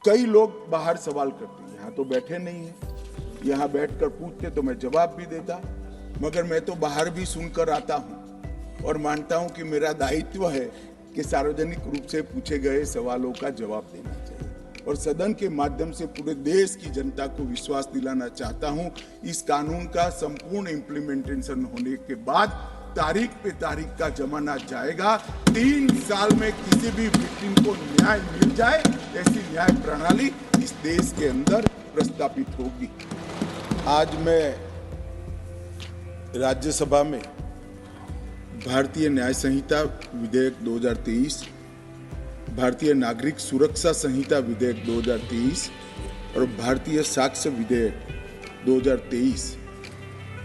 कई लोग बाहर सवाल करते हैं, यहाँ तो बैठे नहीं है, यहाँ बैठकर पूछते तो मैं जवाब भी देता, मगर मैं तो बाहर भी सुनकर आता हूँ और मानता हूँ कि मेरा दायित्व है कि सार्वजनिक रूप से पूछे गए सवालों का जवाब देना चाहिए और सदन के माध्यम से पूरे देश की जनता को विश्वास दिलाना चाहता हूँ। इस कानून का संपूर्ण इम्प्लीमेंटेशन होने के बाद तारीख पे तारीख का जमाना जाएगा। 3 साल में किसी भी विक्टिम को न्याय मिल जाए, ऐसी न्याय प्रणाली इस देश के अंदर प्रस्तापित होगी। आज मैं राज्यसभा में भारतीय न्याय संहिता विधेयक 2023, भारतीय नागरिक सुरक्षा संहिता विधेयक 2023 और भारतीय साक्ष्य विधेयक 2023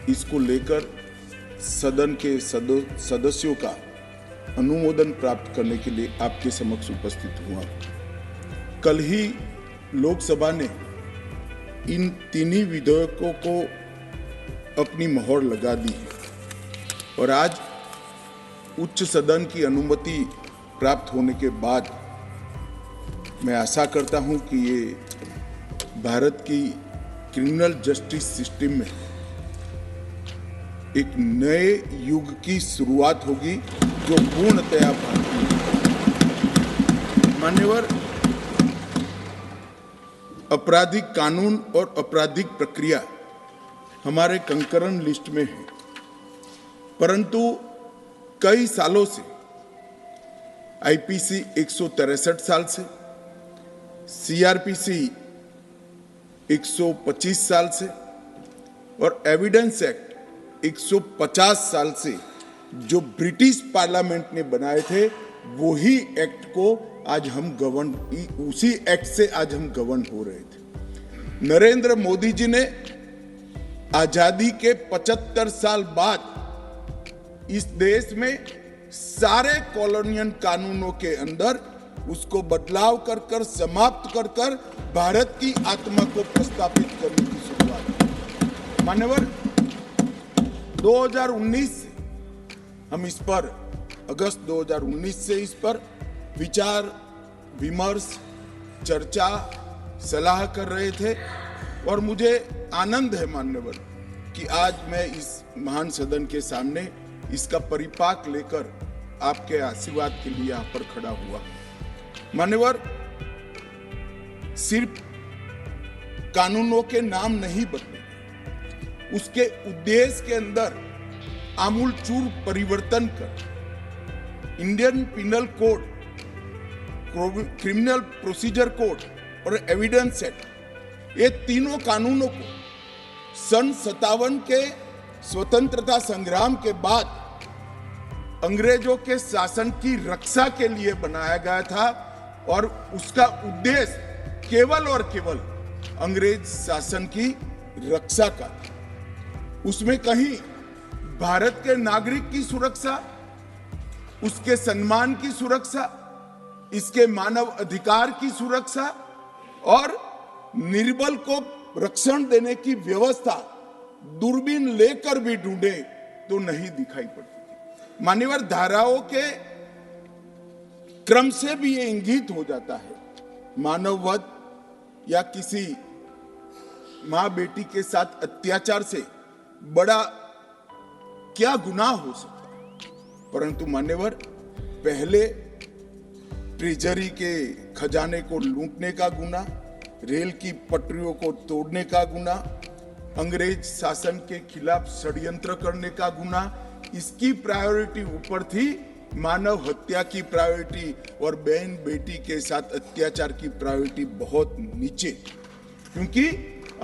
इसको लेकर सदन के सदस्यों का अनुमोदन प्राप्त करने के लिए आपके समक्ष उपस्थित हुआ। कल ही लोकसभा ने इन तीनों विधेयकों को अपनी मोहर लगा दी है और आज उच्च सदन की अनुमति प्राप्त होने के बाद मैं आशा करता हूं कि ये भारत की क्रिमिनल जस्टिस सिस्टम में एक नए युग की शुरुआत होगी जो पूर्णतया भारतीय है। मान्यवर, आपराधिक कानून और आपराधिक प्रक्रिया हमारे कंकरन लिस्ट में है, परंतु कई सालों से आईपीसी 163 साल से, सीआरपीसी 125 साल से और एविडेंस एक्ट 150 साल से जो ब्रिटिश पार्लियामेंट ने बनाए थे, वही एक्ट को आज हम उसी एक्ट से आज हम गवर्न हो रहे थे। नरेंद्र मोदी जी ने आजादी के 75 साल बाद इस देश में सारे कॉलोनियल कानूनों के अंदर उसको बदलाव कर कर समाप्त कर कर भारत की आत्मा को प्रस्तापित करने की शुरुआत की। मान्यवर, 2019 से हम इस पर अगस्त 2019 से इस पर विचार विमर्श, चर्चा, सलाह कर रहे थे और मुझे आनंद है मान्यवर कि आज मैं इस महान सदन के सामने इसका परिपाक लेकर आपके आशीर्वाद के लिए यहाँ पर खड़ा हुआ। मान्यवर, सिर्फ कानूनों के नाम नहीं बदले, उसके उद्देश्य के अंदर आमूलचूल परिवर्तन कर Indian penal code, criminal procedure code और एविडेंस एक्ट, ये तीनों कानूनों को सन 57 के स्वतंत्रता संग्राम के बाद अंग्रेजों के शासन की रक्षा के लिए बनाया गया था और उसका उद्देश्य केवल और केवल अंग्रेज शासन की रक्षा का था। उसमें कहीं भारत के नागरिक की सुरक्षा, उसके सम्मान की सुरक्षा, इसके मानव अधिकार की सुरक्षा और निर्बल को रक्षण देने की व्यवस्था दूरबीन लेकर भी ढूंढे तो नहीं दिखाई पड़ती थी। मान्यवर, धाराओं के क्रम से भी ये इंगित हो जाता है, मानववध या किसी मां बेटी के साथ अत्याचार से बड़ा क्या गुनाह हो सकता है। परंतु मान्यवर, पहले ट्रेजरी के खजाने को लूटने का गुनाह, रेल की पटरियों को तोड़ने का गुनाह, अंग्रेज शासन के खिलाफ षड्यंत्र करने का गुनाह, इसकी प्रायोरिटी ऊपर थी, मानव हत्या की प्रायोरिटी और बहन बेटी के साथ अत्याचार की प्रायोरिटी बहुत नीचे, क्योंकि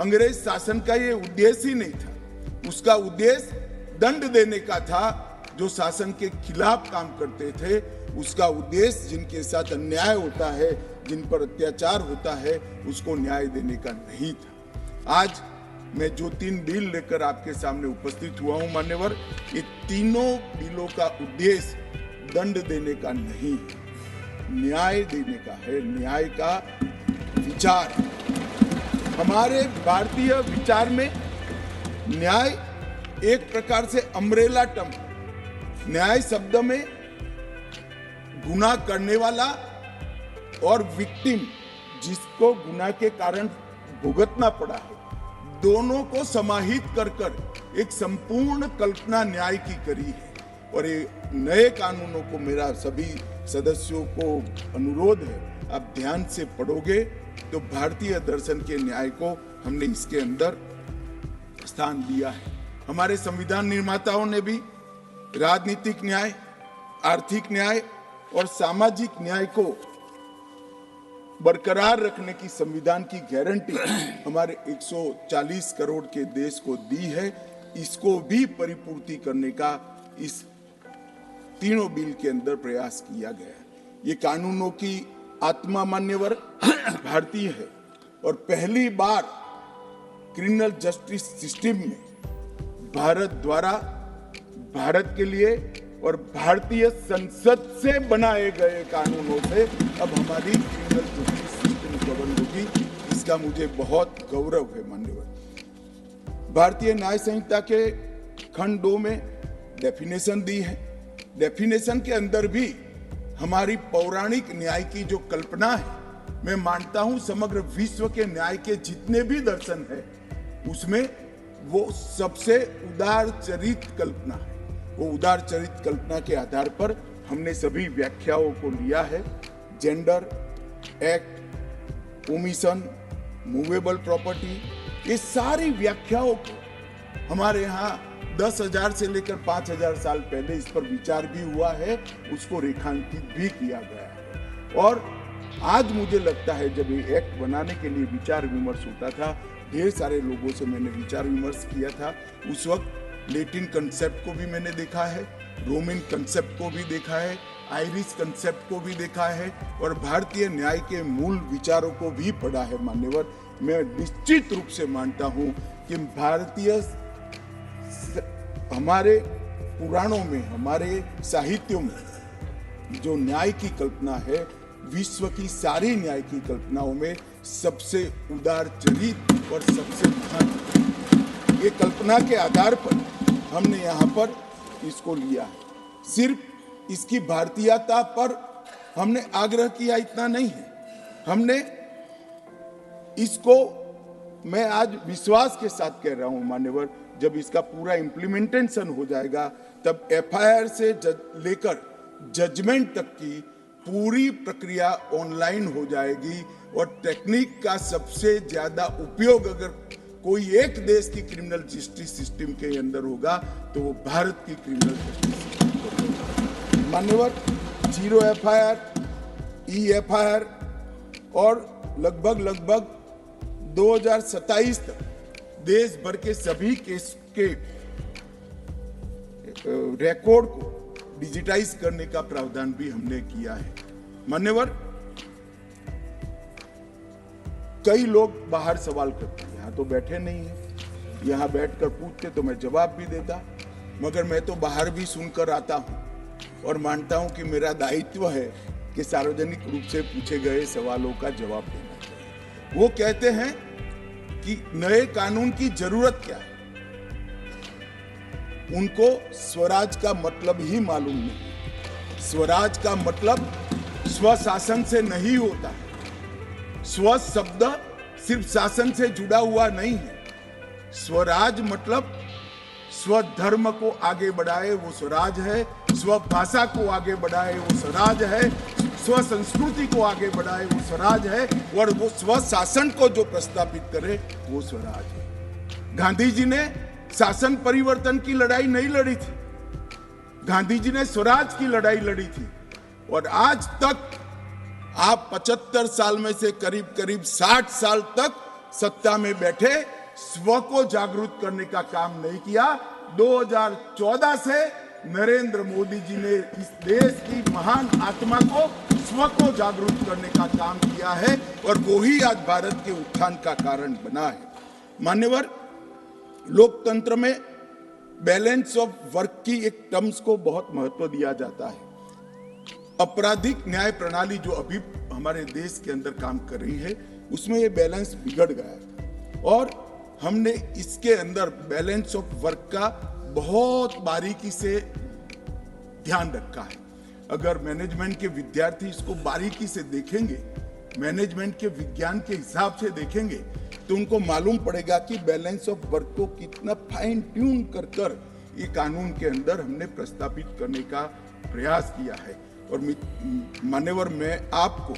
अंग्रेज शासन का ये उद्देश्य ही नहीं था। उसका उद्देश्य दंड देने का था, जो शासन के खिलाफ काम करते थे। उसका उद्देश्य जिनके साथ अन्याय होता है, जिन पर अत्याचार होता है, उसको न्याय देने का नहीं था। आज मैं जो 3 बिल लेकर आपके सामने उपस्थित हुआ हूं मान्यवर, ये तीनों बिलों का उद्देश्य दंड देने का नहीं, न्याय देने का है, न्याय का विचार। हमारे भारतीय विचार में न्याय एक प्रकार से अम्ब्रेला टर्म, न्याय शब्द में गुनाह करने वाला और विक्टिम जिसको गुनाह के कारण भुगतना पड़ा है, दोनों को समाहित कर कर एक संपूर्ण कल्पना न्याय की करी है। और ये नए कानूनों को मेरा सभी सदस्यों को अनुरोध है, आप ध्यान से पढ़ोगे तो भारतीय दर्शन के न्याय को हमने इसके अंदर स्थान दिया है। हमारे संविधान निर्माताओं ने भी राजनीतिक न्याय, आर्थिक न्याय और सामाजिक न्याय को बरकरार रखने की संविधान की गारंटी हमारे 140 करोड़ के देश को दी है। इसको भी परिपूर्ति करने का इस तीनों बिल के अंदर प्रयास किया गया है। ये कानूनों की आत्मा मान्यवर भारतीय है और पहली बार क्रिमिनल जस्टिस सिस्टम में भारत द्वारा भारत के लिए और भारतीय संसद से बनाए गए कानूनों से अब हमारी क्रिमिनल जस्टिस सिस्टम गवर्न होगी। इसका मुझे बहुत गौरव है माननीय। भारतीय न्याय संहिता के खंड 2 में डेफिनेशन दी है। डेफिनेशन के अंदर भी हमारी पौराणिक न्याय की जो कल्पना है, मैं मानता हूं समग्र विश्व के न्याय के जितने भी दर्शन है उसमें वो सबसे उदार चरित कल्पना है। वो उदार चरित कल्पना के आधार पर हमने सभी व्याख्याओं को लिया है। Gender, act, omission, movable property, ये सारी व्याख्याओं को हमारे यहाँ 10,000 से लेकर 5,000 साल पहले इस पर विचार भी हुआ है, उसको रेखांकित भी किया गया है। और आज मुझे लगता है जब ये एक्ट बनाने के लिए विचार विमर्श होता था, ढेर सारे लोगों से मैंने विचार विमर्श किया था। उस वक्त लैटिन कंसेप्ट को भी मैंने देखा है, रोमन कंसेप्ट को भी देखा है, आयरिश कंसेप्ट को भी देखा है और भारतीय न्याय के मूल विचारों को भी पढ़ा है मान्यवर। मैं निश्चित रूप से मानता हूं कि भारतीय हमारे पुराणों में, हमारे साहित्यों में जो न्याय की कल्पना है, विश्व की सारी न्याय की कल्पनाओं में सबसे उदार चरित और सबसे महान, ये कल्पना के आधार पर हमने यहाँ पर इसको लिया है। सिर्फ इसकी भारतीयता पर हमने आग्रह किया इतना नहीं है, हमने इसको, मैं आज विश्वास के साथ कह रहा हूं मान्यवर, जब इसका पूरा इम्प्लीमेंटेशन हो जाएगा तब एफआईआर से लेकर जजमेंट तक की पूरी प्रक्रिया ऑनलाइन हो जाएगी और टेक्निक का सबसे ज्यादा उपयोग अगर कोई एक देश की क्रिमिनल जस्टिस सिस्टम के अंदर होगा तो वो भारत की क्रिमिनल जस्टिस सिस्टम मान्यवर। 0 एफआईआर, ई एफआईआर और लगभग 2027 तक देश भर के सभी केस के रिकॉर्ड को डिजिटाइज करने का प्रावधान भी हमने किया है मान्यवर। कई लोग बाहर सवाल करते हैं, यहाँ तो बैठे नहीं है, यहाँ बैठकर पूछते तो मैं जवाब भी देता, मगर मैं तो बाहर भी सुनकर आता हूँ और मानता हूँ कि मेरा दायित्व है कि सार्वजनिक रूप से पूछे गए सवालों का जवाब देना चाहिए। वो कहते हैं कि नए कानून की जरूरत क्या है, उनको स्वराज का मतलब ही मालूम नहीं। स्वराज का मतलब स्वशासन से नहीं होता है। स्व शब्द सिर्फ शासन से जुड़ा हुआ नहीं है। स्वराज मतलब स्वधर्म को आगे बढ़ाए वो स्वराज है, स्व भाषा को आगे बढ़ाए वो स्वराज है, स्व संस्कृति को आगे बढ़ाए वो स्वराज है और वो स्व शासन को जो प्रस्तापित करे वो स्वराज है। गांधी जी ने शासन परिवर्तन की लड़ाई नहीं लड़ी थी, गांधी जी ने स्वराज की लड़ाई लड़ी थी। और आज तक आप 75 साल में से करीब 60 साल तक सत्ता में बैठे स्व को जागरूक करने का काम नहीं किया। 2014 से नरेंद्र मोदी जी ने इस देश की महान आत्मा को, स्व को जागरूक करने का काम किया है और वो ही आज भारत के उत्थान का कारण बना है। मान्यवर, लोकतंत्र में बैलेंस ऑफ वर्क की एक टर्म्स को बहुत महत्व दिया जाता है। आपराधिक न्याय प्रणाली जो अभी हमारे देश के अंदर काम कर रही है उसमें ये बैलेंस बिगड़ गया है और हमने इसके अंदर बैलेंस ऑफ वर्क का बहुत बारीकी से ध्यान रखा है। अगर मैनेजमेंट के विद्यार्थी इसको बारीकी से देखेंगे मैनेजमेंट के विज्ञान के हिसाब से देखेंगे तो उनको मालूम पड़ेगा कि बैलेंस ऑफ वर्क को कितना फाइन ट्यून कर कर ये कानून के अंदर हमने प्रस्तावित करने का प्रयास किया है। और मान्यवर, मैं आपको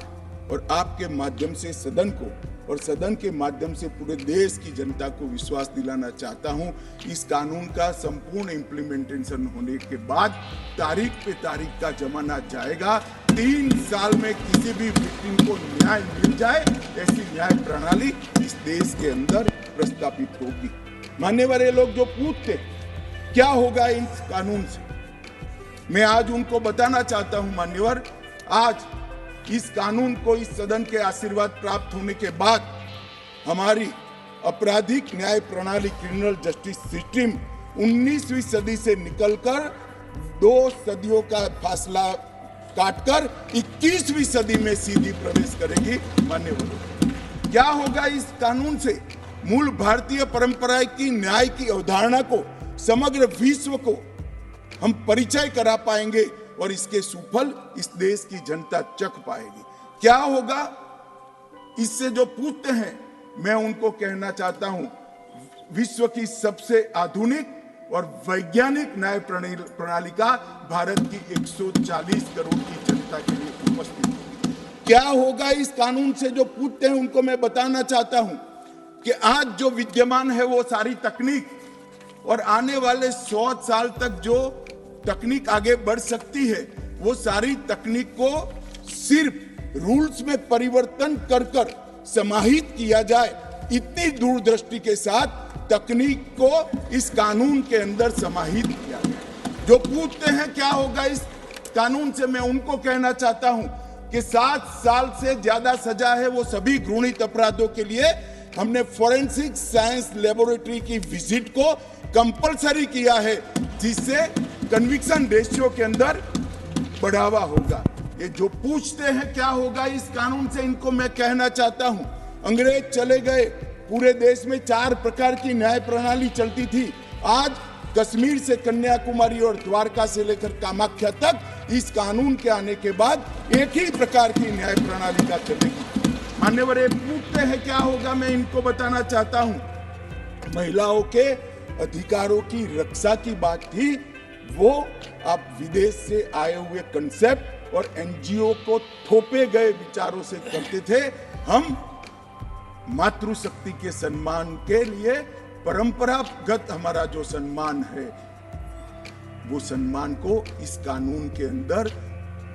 और आपके माध्यम से सदन को और सदन के माध्यम से पूरे देश की जनता को विश्वास दिलाना चाहता हूं, इस कानून का संपूर्ण इम्प्लीमेंटेशन होने के बाद तारीख पे तारीख का जमाना जाएगा। 3 साल में किसी भी विक्टिम को न्याय मिल जाए, ऐसी न्याय प्रणाली इस देश के अंदर प्रस्तावित होगी। मान्यवर, ये लोग जो पूछते क्या होगा इस कानून से, मैं आज उनको बताना चाहता हूं मान्यवर, आज इस कानून को इस सदन के आशीर्वाद प्राप्त होने के बाद हमारी आपराधिक न्याय प्रणाली, क्रिमिनल जस्टिस सिस्टम 19वीं सदी से निकलकर 2 सदियों का फासला काटकर 21वीं सदी में सीधी प्रवेश करेगी। मान्यवर, क्या होगा इस कानून से? मूल भारतीय परंपरा की न्याय की अवधारणा को समग्र विश्व को हम परिचय करा पाएंगे और इसके सुफल इस देश की जनता चख पाएगी। क्या होगा इससे जो पूछते हैं, मैं उनको कहना चाहता हूं, विश्व की सबसे आधुनिक और वैज्ञानिक न्याय प्रणाली का भारत की 140 करोड़ की जनता के लिए उपस्थित होगी। क्या होगा इस कानून से जो पूछते हैं, उनको मैं बताना चाहता हूं कि आज जो विद्यमान है वो सारी तकनीक और आने वाले 100 साल तक जो तकनीक आगे बढ़ सकती है, वो सारी तकनीक को सिर्फ रूल्स में परिवर्तन कर कर समाहित किया जाए, इतनी दूरदृष्टि के साथ तकनीक को इस कानून के अंदर समाहित किया जाए। जो पूछते हैं क्या होगा इस कानून से, मैं उनको कहना चाहता हूं कि 7 साल से ज्यादा सजा है वो सभी घृणित अपराधों के लिए हमने फोरेंसिक साइंस लेबोरेटरी की विजिट को कंपलसरी किया है, जिससे कन्विक्शन रेशियो के अंदर बढ़ावा होगा। ये जो पूछते हैं क्या होगा इस कानून से, इनको मैं कहना चाहता हूं, अंग्रेज चले गए, पूरे देश में 4 प्रकार की न्याय प्रणाली चलती थी। आज कश्मीर से कन्याकुमारी और द्वारका से लेकर कामाख्या तक इस कानून के आने के बाद एक ही प्रकार की न्याय प्रणाली का चलेगी। मान्यवर, ये पूछते हैं क्या होगा, मैं इनको बताना चाहता हूं, महिलाओं के अधिकारों की रक्षा की बात थी, वो आप विदेश से आए हुए कंसेप्ट और एनजीओ को थोपे गए विचारों से करते थे। हम मातृशक्ति के सम्मान के लिए परंपरागत हमारा जो सम्मान है, वो सम्मान को इस कानून के अंदर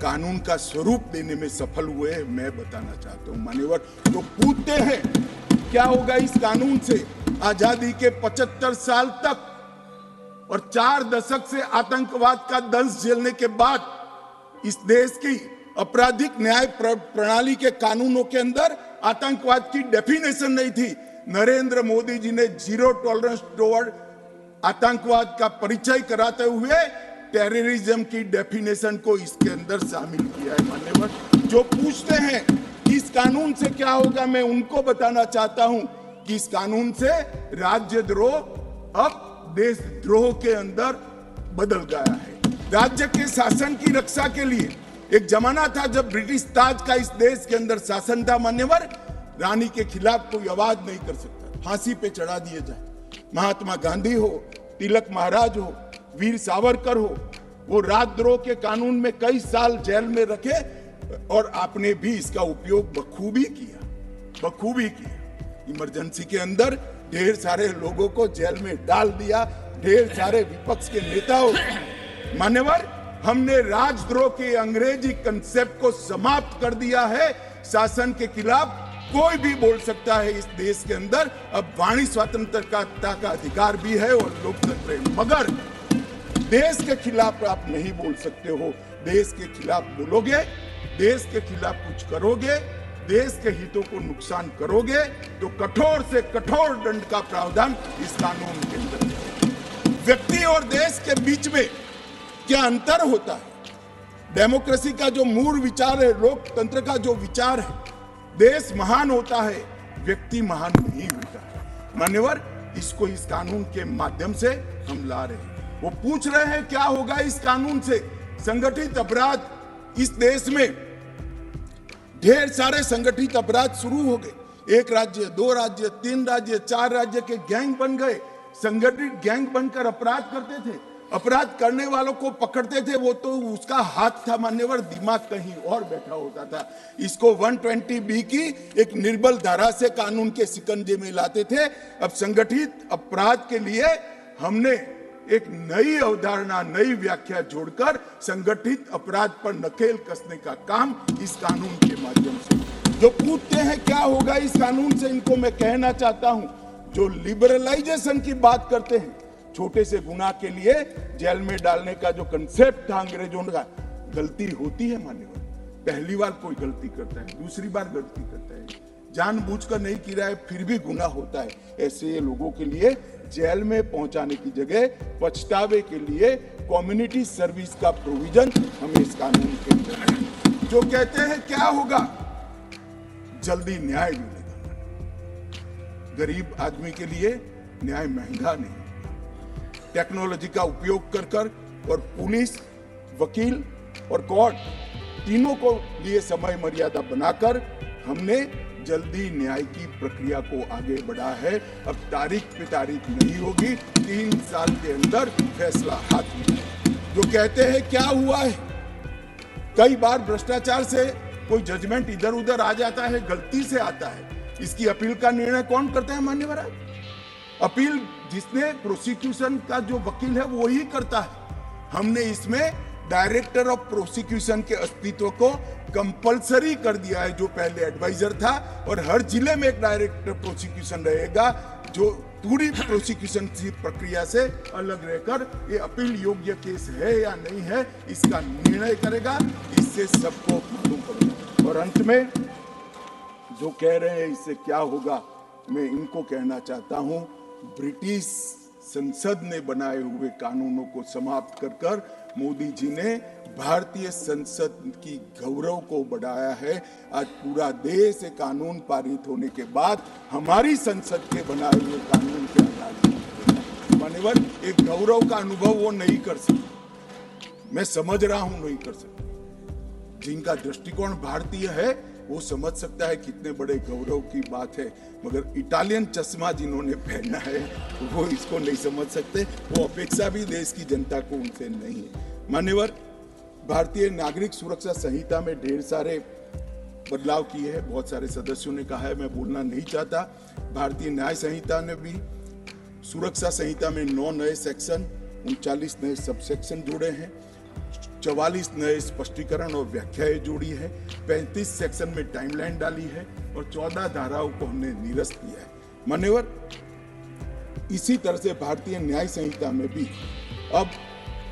कानून का स्वरूप देने में सफल हुए, मैं बताना चाहता हूं। मान्यवर, तो पूछते हैं क्या होगा इस कानून से? आजादी के 75 साल तक और 4 दशक से आतंकवाद का दंश झेलने के बाद इस देश की आपराधिक न्याय प्रणाली के कानूनों के अंदर आतंकवाद की डेफिनेशन नहीं थी। नरेंद्र मोदी जी ने जीरो टॉलरेंस टुवर्ड आतंकवाद का परिचय कराते हुए टेररिज्म की डेफिनेशन को इसके अंदर शामिल किया है। मान्यवर, जो पूछते हैं इस कानून से क्या होगा, मैं उनको बताना चाहता हूं कि इस कानून से राज्यद्रोह अब देशद्रोह के अंदर बदल गया है। राज्य के शासन की रक्षा के लिए एक जमाना था जब ब्रिटिश ताज का इस देश के अंदर शासन था। मान्यवर, रानी के खिलाफ कोई आवाज नहीं कर सकता, फांसी पे चढ़ा दिए जाए। महात्मा गांधी हो, तिलक महाराज हो, वीर सावरकर हो, वो राजद्रोह के कानून में कई साल जेल में रखे और आपने भी इसका उपयोग बखूबी किया। इमरजेंसी के अंदर ढेर सारे लोगों को जेल में डाल दिया, ढेर सारे विपक्ष के नेताओं। मान्यवर, हमने राजद्रोह के अंग्रेजी कंसेप्ट को समाप्त कर दिया है। शासन के खिलाफ कोई भी बोल सकता है इस देश के अंदर। अब वाणी स्वतंत्रता का अधिकार भी है और लोकतंत्र है, मगर देश के खिलाफ आप नहीं बोल सकते हो। देश के खिलाफ बोलोगे, देश के खिलाफ कुछ करोगे, देश के हितों को नुकसान करोगे तो कठोर से कठोर दंड का प्रावधान इस कानून के अंदर है। व्यक्ति और देश के बीच में क्या अंतर होता है? डेमोक्रेसी का जो मूल विचार है, लोकतंत्र का जो विचार है, देश महान होता है, व्यक्ति महान नहीं होता है। मान्यवर, इसको इस कानून के माध्यम से हम ला रहे हैं। वो पूछ रहे हैं क्या होगा इस कानून से? संगठित अपराध इस देश में ढेर सारे संगठित अपराध शुरू हो गए। 1 राज्य, 2 राज्य, 3 राज्य, 4 राज्य के गैंग बन गए, संगठित गैंग बनकर अपराध करते थे। अपराध करने वालों को पकड़ते थे, वो तो उसका हाथ था मान्यवर, दिमाग कहीं और बैठा होता था। इसको 120B की एक निर्बल धारा से कानून के शिकंजे में लाते थे। अब संगठित अपराध के लिए हमने एक नई अवधारणा, नई व्याख्या जोड़कर संगठित अपराध पर नकेल कसने का काम इस कानून के माध्यम से। जो पूछते हैं क्या होगा इस कानून से, इनको मैं कहना चाहता हूं, जो लिबरलाइजेशन की बात करते हैं, छोटे से गुनाह के लिए जेल में डालने का जो कंसेप्ट था अंग्रेजों का, गलती होती है मान्यवर। पहली बार कोई गलती करता है, दूसरी बार गलती करता है, जानबूझकर नहीं किया है फिर भी गुनाह होता है। ऐसे लोगों के लिए जेल में पहुंचाने की जगह पछतावे के लिए कम्युनिटी सर्विस का प्रोविजन हमें इस कानून के अंदर, जो कहते हैं क्या होगा, जल्दी न्याय मिलेगा। गरीब आदमी के लिए न्याय महंगा नहीं, टेक्नोलॉजी का उपयोग कर और पुलिस, वकील और कोर्ट तीनों को लिए समय मर्यादा बनाकर हमने जल्दी न्याय की प्रक्रिया को आगे बढ़ा है। अब तारीख पे तारीख नहीं होगी, 3 साल के अंदर फैसला हाथ में। जो कहते हैं क्या हुआ है, कई बार भ्रष्टाचार से कोई जजमेंट इधर उधर आ जाता है, गलती से आता है, इसकी अपील का निर्णय कौन करता है मान्यवर? अपील जिसने प्रोसिक्यूशन का जो वकील है वो ही करता है। हमने इसमें डायरेक्टर ऑफ प्रोसिक्यूशन के अस्तित्व को कंपलसरी कर दिया है, जो पहले एडवाइजर था, और हर जिले में एक डायरेक्टर प्रोसिक्यूशन रहेगा जो पूरी प्रोसिक्यूशन की प्रक्रिया से अलग रहकर ये अपील योग्य केस है या नहीं है इसका निर्णय करेगा। इससे सबको मालूम पड़ेगा। और अंत में जो कह रहे हैं इससे क्या होगा, मैं इनको कहना चाहता हूं, ब्रिटिश संसद ने बनाए हुए कानूनों को समाप्त कर मोदी जी ने भारतीय संसद की गौरव को बढ़ाया है। आज पूरा देश एक कानून पारित होने के बाद हमारी संसद के बनाए हुए कानून के आधार पर मान्यवर एक गौरव का अनुभव वो नहीं कर सकते। मैं समझ रहा हूं नहीं कर सकते। जिनका दृष्टिकोण भारतीय है वो समझ सकता है कितने बड़े गौरव की बात है, मगर इटालियन चश्मा जिन्होंने पहना है वो इसको नहीं समझ सकते। वो अपेक्षा भी देश की जनता को उनसे नहीं है। मान्यवर, भारतीय नागरिक सुरक्षा संहिता में ढेर सारे बदलाव किए हैं, बहुत सारे सदस्यों ने कहा है, मैं बोलना नहीं चाहता। भारतीय न्याय संहिता ने भी सुरक्षा संहिता में 9 नए सेक्शन, 39 नए सबसेक्शन जोड़े हैं, 44 नए स्पष्टीकरण और व्याख्याएं जोड़ी है, 35 सेक्शन में टाइमलाइन डाली है और 14 धाराओं को हमने निरस्त किया है। मान्यवर, इसी तरह से भारतीय न्याय संहिता में भी अब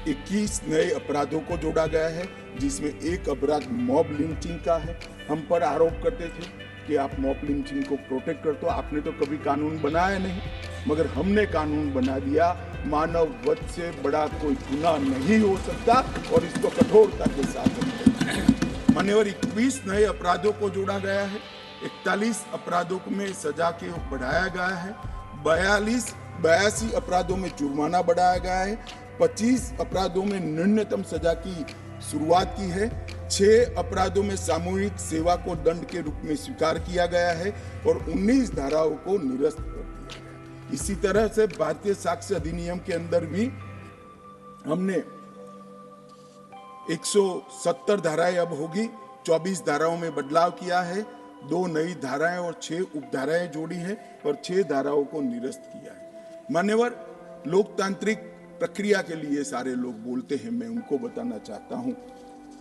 21 नए अपराधों को जोड़ा गया है, जिसमें एक अपराध मॉब लिंचिंग का है। हम पर आरोप करते थे कि आप मॉब लिंचिंग को प्रोटेक्ट करते हो, आपने तो कभी कानून बनाया नहीं, मगर हमने कानून बना दिया। मानव वध से बड़ा कोई गुनाह नहीं हो सकता और इसको कठोरता के साथ मान्यवर 21 नए अपराधों को जोड़ा गया है, 41 अपराधों में सजा के बढ़ाया गया है, 82 अपराधों में जुर्माना बढ़ाया गया है, 25 अपराधों में न्यूनतम सजा की शुरुआत की है, 6 अपराधों में सामूहिक सेवा को दंड के रूप में स्वीकार किया गया है और 19 धाराओं को निरस्त कर दिया गया। इसी तरह से भारतीय साक्ष्य अधिनियम के अंदर भी हमने 170 धाराएं अब होगी, 24 धाराओं में बदलाव किया है, 2 नई धाराएं और 6 उपधाराएं जोड़ी है और 6 धाराओं को निरस्त किया है। मान्यवर, लोकतांत्रिक प्रक्रिया के लिए सारे लोग बोलते हैं, मैं उनको बताना चाहता हूं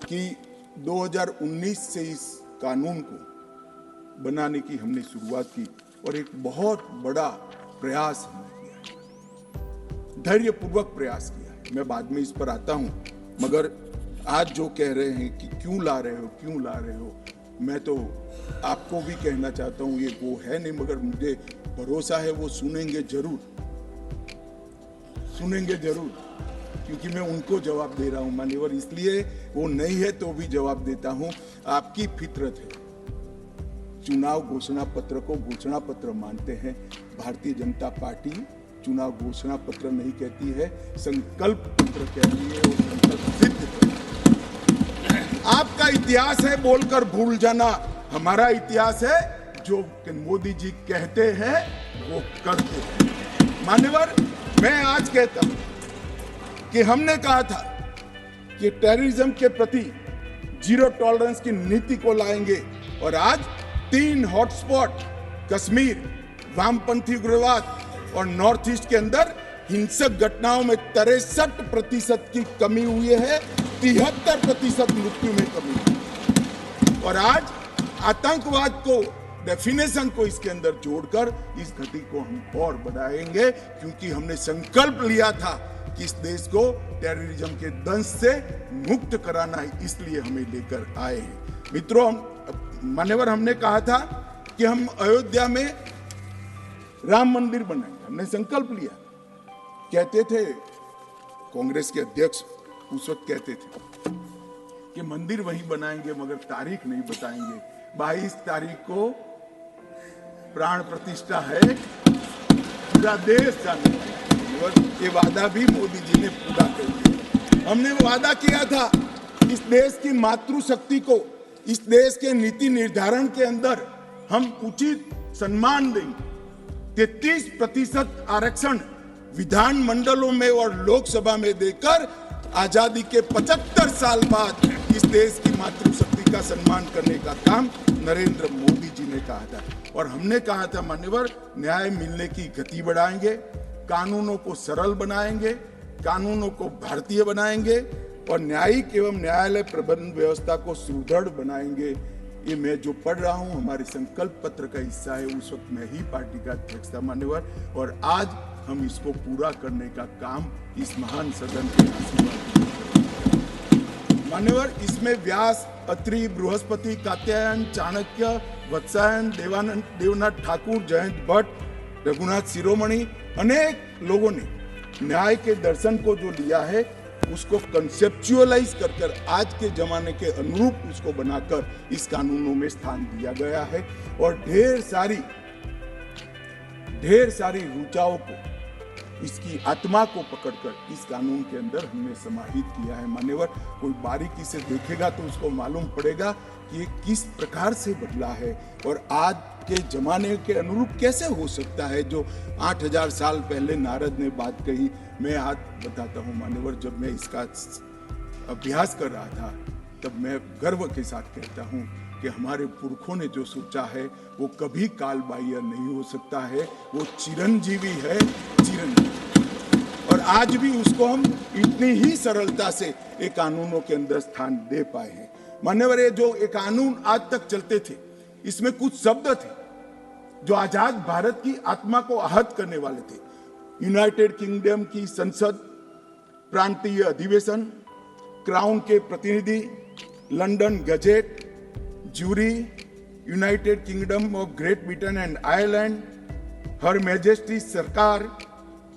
कि 2019 से इस कानून को बनाने की हमने शुरुआत की और एक बहुत बड़ा प्रयास हमने किया, धैर्यपूर्वक प्रयास किया है। मैं बाद में इस पर आता हूं, मगर आज जो कह रहे हैं कि क्यों ला रहे हो, मैं तो आपको भी कहना चाहता हूं, ये वो है नहीं, मगर मुझे भरोसा है वो सुनेंगे जरूर, क्योंकि मैं उनको जवाब दे रहा हूं मान्यवर, इसलिए वो नहीं है तो भी जवाब देता हूं। आपकी फितरत है, चुनाव घोषणा पत्र को घोषणा पत्र मानते हैं। भारतीय जनता पार्टी चुनाव घोषणा पत्र नहीं कहती है, संकल्प पत्र कहती है और संकल्प सिद्ध करती है। आपका इतिहास है बोलकर भूल जाना, हमारा इतिहास है, जो कि मोदी जी कहते हैं वो करते हैं। मान्यवर, मैं आज कहता हूं कि हमने कहा था कि टेररिज्म के प्रति जीरो टॉलरेंस की नीति को लाएंगे, और आज 3 हॉटस्पॉट कश्मीर, वामपंथी उग्रवाद और नॉर्थ ईस्ट के अंदर हिंसक घटनाओं में 63% की कमी हुई है, 73% मृत्यु में कमी हुई। और आज आतंकवाद को, डेफिनेशन को इसके अंदर जोड़कर इस गति को हम और बढ़ाएंगे, क्योंकि हमने संकल्प लिया था कि इस देश को टेररिज्म के दंश से मुक्त कराना है, इसलिए हमें लेकर आए हैं। मित्रों, मान्यवर, हमने कहा था कि हम अयोध्या में राम मंदिर बनाएंगे, हमने संकल्प लिया। कहते थे कांग्रेस के अध्यक्ष उस वक्त कहते थे कि मंदिर वहीं बनाएंगे मगर तारीख नहीं बताएंगे। 22 तारीख को प्राण प्रतिष्ठा है, पूरा देश जाने वाला। ये वादा भी मोदी जी ने पूरा कर दिया। हमने वादा किया था इस देश की मातृशक्ति को, इस देश के नीति निर्धारण के अंदर हम उचित सम्मान देंगे। 33% आरक्षण विधानमंडलों में और लोकसभा में देकर आजादी के 75 साल बाद इस देश की मातृशक्ति का सम्मान करने का काम नरेंद्र मोदी जी ने कहा था। और हमने कहा था मान्यवर, न्याय मिलने की गति बढ़ाएंगे, कानूनों को सरल बनाएंगे, कानूनों को भारतीय बनाएंगे और न्यायिक एवं न्यायालय प्रबंध व्यवस्था को सुदृढ़ बनाएंगे। ये मैं जो पढ़ रहा हूं हमारे संकल्प पत्र का हिस्सा है। उस वक्त मैं ही पार्टी का अध्यक्ष था मान्यवर, और आज हम इसको पूरा करने का काम इस महान सदन के आशीर्वाद मान्यवर। इसमें व्यास, अत्रि, बृहस्पति, कात्यायन, चाणक्य, वत्सायन, देवनाथ ठाकुर, जयंत भट्ट, रघुनाथ शिरोमणि, अनेक लोगों ने न्याय के दर्शन को जो लिया है उसको कंसेप्चुअलाइज कर आज के जमाने के अनुरूप उसको बनाकर इस कानूनों में स्थान दिया गया है। और ढेर सारी ऋचाओं को, इसकी आत्मा को पकड़कर इस कानून के अंदर हमने समाहित किया है। मान्यवर, कोई बारीकी से देखेगा तो उसको मालूम पड़ेगा कि ये किस प्रकार से बदला है और आज के जमाने के अनुरूप कैसे हो सकता है। जो 8000 साल पहले नारद ने बात कही, मैं आज बताता हूँ मान्यवर, जब मैं इसका अभ्यास कर रहा था तब मैं गर्व के साथ कहता हूँ कि हमारे पुरखों ने जो सोचा है वो कभी काल बाह्य नहीं हो सकता है, वो चिरंजीवी है, चिरंजीवी। और आज भी उसको हम इतनी ही सरलता से एक कानूनों के अंदर स्थान दे पाए हैं। मान्यवर, ये जो एक कानून आज तक चलते थे, इसमें कुछ शब्द थे जो आजाद भारत की आत्मा को आहत करने वाले थे। यूनाइटेड किंगडम की संसद, प्रांतीय अधिवेशन, क्राउन के प्रतिनिधि, London gazette, jury, United Kingdom of Great Britain and Ireland, her majesty सरकार,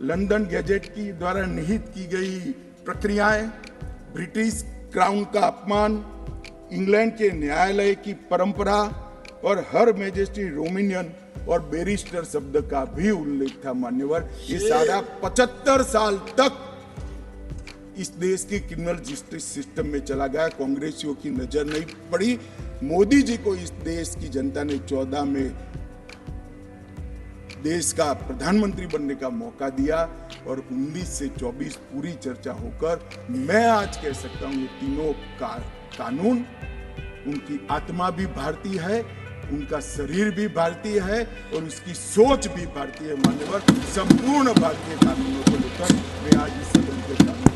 लंदन गजेट की द्वारा निहित की गई प्रक्रियाएं, ब्रिटिश क्राउन का अपमान, इंग्लैंड के न्यायालय की परंपरा और हर मैजेस्टी रोमिनियन और बैरिस्टर शब्द का भी उल्लेख था। मान्यवर, ये सारा 75 साल तक इस देश की क्रिमिनल जस्टिस सिस्टम में चला गया। कांग्रेसियों की नजर नहीं पड़ी। मोदी जी को इस देश की जनता ने 14 में देश का प्रधानमंत्री बनने का मौका दिया और 19 से 24 पूरी चर्चा होकर मैं आज कह सकता हूं ये तीनों कानून, उनकी आत्मा भी भारतीय है, उनका शरीर भी भारतीय है और उसकी सोच भी भारतीय है। मान्यवर, संपूर्ण भारतीय कानूनों को लेकर मैं आज इस सदन के सामने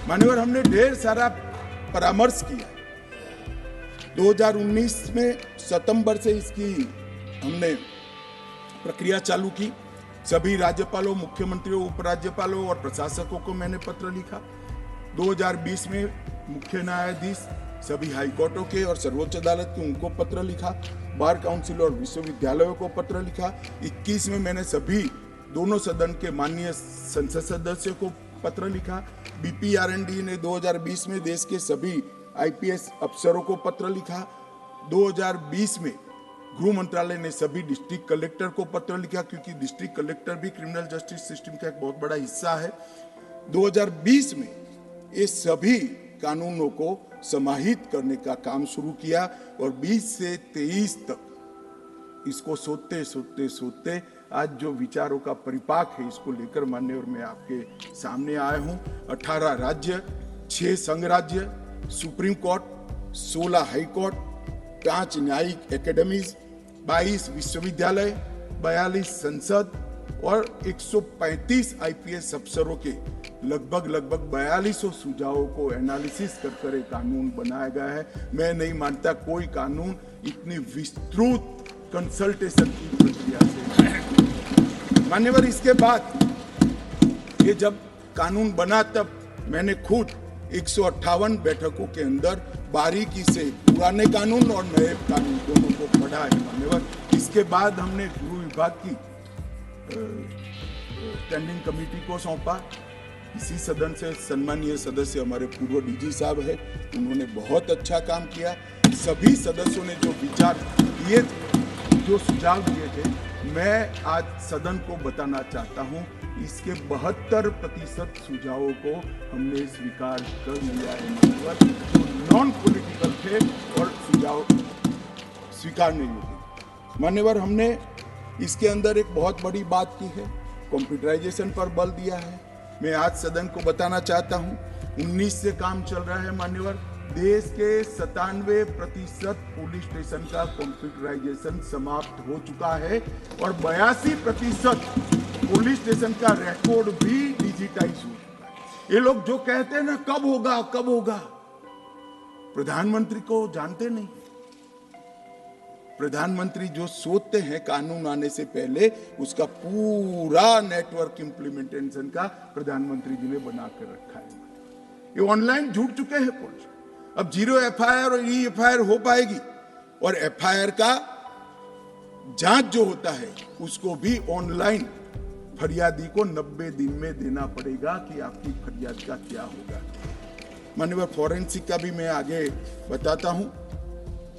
मान्यवर, हमने ढेर सारा परामर्श किया। 2019 में सितंबर से इसकी हमने प्रक्रिया चालू की। सभी राज्यपालों, मुख्यमंत्रियों, उपराज्यपालों और प्रशासकों को मैंने पत्र लिखा। 2020 में मुख्य न्यायाधीश सभी हाईकोर्टों के और सर्वोच्च अदालत के उनको पत्र लिखा। बार काउंसिल और विश्वविद्यालयों को पत्र लिखा। 21 में मैंने सभी दोनों सदन के माननीय संसद सदस्यों को पत्र लिखा। बीपीआरएनडी ने 2020 में देश के सभी आईपीएस अफसरों को पत्र लिखा। 2020 में गृह मंत्रालय ने सभी डिस्ट्रिक्ट कलेक्टर को पत्र लिखा, क्योंकि डिस्ट्रिक्ट कलेक्टर भी क्रिमिनल जस्टिस सिस्टम का एक बहुत बड़ा हिस्सा है। 2020 में ये सभी कानूनों को समाहित करने का काम शुरू किया और 20 से 23 तक इसको सोचते आज जो विचारों का परिपाक है इसको लेकर मान्यवर मैं आपके सामने आया हूं। 18 राज्य, 6 संघ राज्य, सुप्रीम कोर्ट, 16 हाई कोर्ट, 5 न्यायिक एकेडमीज, 22 विश्वविद्यालय, 42 संसद और 135 आईपीएस अफसरों के लगभग 4200 सुझावों को एनालिसिस कर एक कानून बनाया गया है। मैं नहीं मानता कोई कानून इतनी विस्तृत कंसल्टेशन की प्रक्रिया से। मान्यवर, इसके बाद ये जब कानून बना तब मैंने खुद 158 बैठकों के अंदर बारीकी से पुराने कानून और नए कानून दोनों को पढ़ा है। मान्यवर, इसके बाद हमने गृह विभाग की स्टैंडिंग कमेटी को सौंपा। इसी सदन से सम्मानीय सदस्य हमारे पूर्व डीजी साहब है, उन्होंने बहुत अच्छा काम किया। सभी सदस्यों ने जो विचार दिए, जो सुझाव दिए थे, मैं आज सदन को बताना चाहता हूं, इसके 72% सुझावों को हमने स्वीकार कर लिया है। मान्यवर, जो नॉन पॉलिटिकल थे और सुझाव स्वीकार नहीं होते। मान्यवर, हमने इसके अंदर एक बहुत बड़ी बात की है, कंप्यूटराइजेशन पर बल दिया है। मैं आज सदन को बताना चाहता हूं, 19 से काम चल रहा है। मान्यवर, देश के 97% पुलिस स्टेशन का कंप्यूटराइजेशन समाप्त हो चुका है और 82% पुलिस स्टेशन का रिकॉर्ड भी डिजिटाइज हो चुका है। ये लोग जो कहते हैं ना कब होगा, प्रधानमंत्री को जानते नहीं। प्रधानमंत्री जो सोचते हैं कानून आने से पहले, उसका पूरा नेटवर्क इंप्लीमेंटेशन का प्रधानमंत्री जी ने बना कर रखा है। ये ऑनलाइन जुड़ चुके हैं पुलिस। अब 0 एफआईआर और EFIR हो पाएगी और एफआईआर का जांच जो होता है उसको भी ऑनलाइन फरियादी को 90 दिन में देना पड़ेगा कि आपकी फरियाद का क्या होगा। माननीय फॉरेंसिक का भी मैं आगे बताता हूं।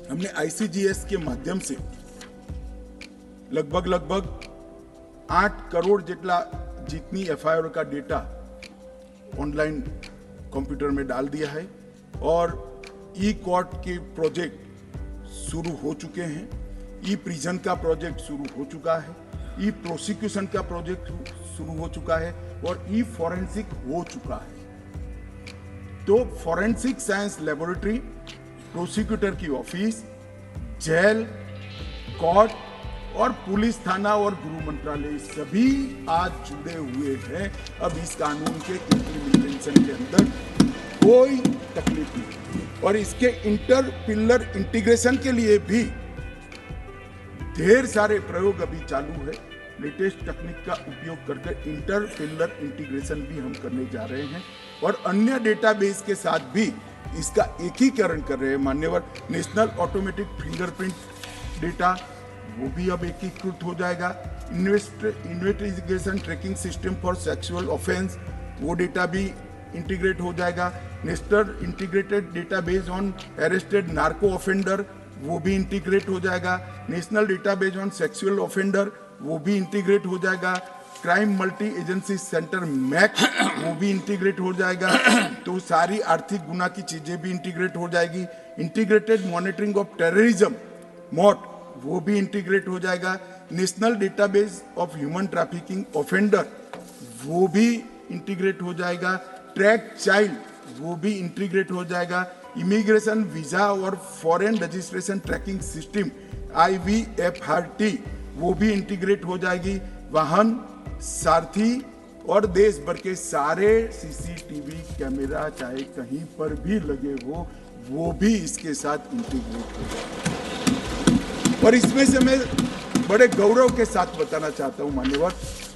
हमने ICGS के माध्यम से लगभग 8 करोड़ जितनी एफआईआर का डेटा ऑनलाइन कंप्यूटर में डाल दिया है और ई-कोर्ट के प्रोजेक्ट शुरू हो चुके हैं, ई-प्रिजन का प्रोजेक्ट शुरू हो चुका है, ई-प्रोसिक्यूशन का प्रोजेक्ट शुरू हो चुका है और ई-फॉरेंसिक हो चुका है। तो फॉरेंसिक साइंस लेबोरेटरी, प्रोसिक्यूटर की ऑफिस, जेल, कोर्ट और पुलिस थाना और गृह मंत्रालय सभी आज जुड़े हुए हैं। अब इस कानून के इम्प्लीमेंटेशन के अंदर कोई तकलीफ नहीं और इसके इंटर पिलर इंटीग्रेशन के लिए भी ढेर सारे प्रयोग अभी चालू है। लेटेस्ट तकनीक का उपयोग करके इंटर पिलर इंटीग्रेशन भी हम करने जा रहे हैं और अन्य डेटाबेस के साथ भी इसका एकीकरण कर रहे हैं। मान्यवर, नेशनल ऑटोमेटिक फिंगरप्रिंट डेटा वो भी अब एकीकृत हो जाएगा। Investigation tracking system for sexual offence वो डेटा भी इंटीग्रेट हो जाएगा। National integrated database on arrested narco offender वो भी इंटीग्रेट हो जाएगा। National database on sexual offender वो भी इंटीग्रेट हो जाएगा। Crime multi agency centre MAC वो भी इंटीग्रेट हो जाएगा। तो सारी आर्थिक गुना की चीजें भी इंटीग्रेट हो जाएगी। इंटीग्रेटेड मॉनिटरिंग ऑफ टेररिज्म मॉट वो भी इंटीग्रेट हो जाएगा। National database of human trafficking offender वो भी इंटीग्रेट हो जाएगा। ट्रैक चाइल्ड वो भी इंटीग्रेट हो जाएगा। इमिग्रेशन वीजा और foreign registration tracking system IVFRT वो भी इंटीग्रेट हो जाएगी। वाहन, सारथी और देश भर के सारे CCTV कैमरा चाहे कहीं पर भी लगे हो वो भी इसके साथ इंटीग्रेट हो जाएगा। और इसमें से मैं बड़े गौरव के साथ बताना चाहता हूं मान्यवर,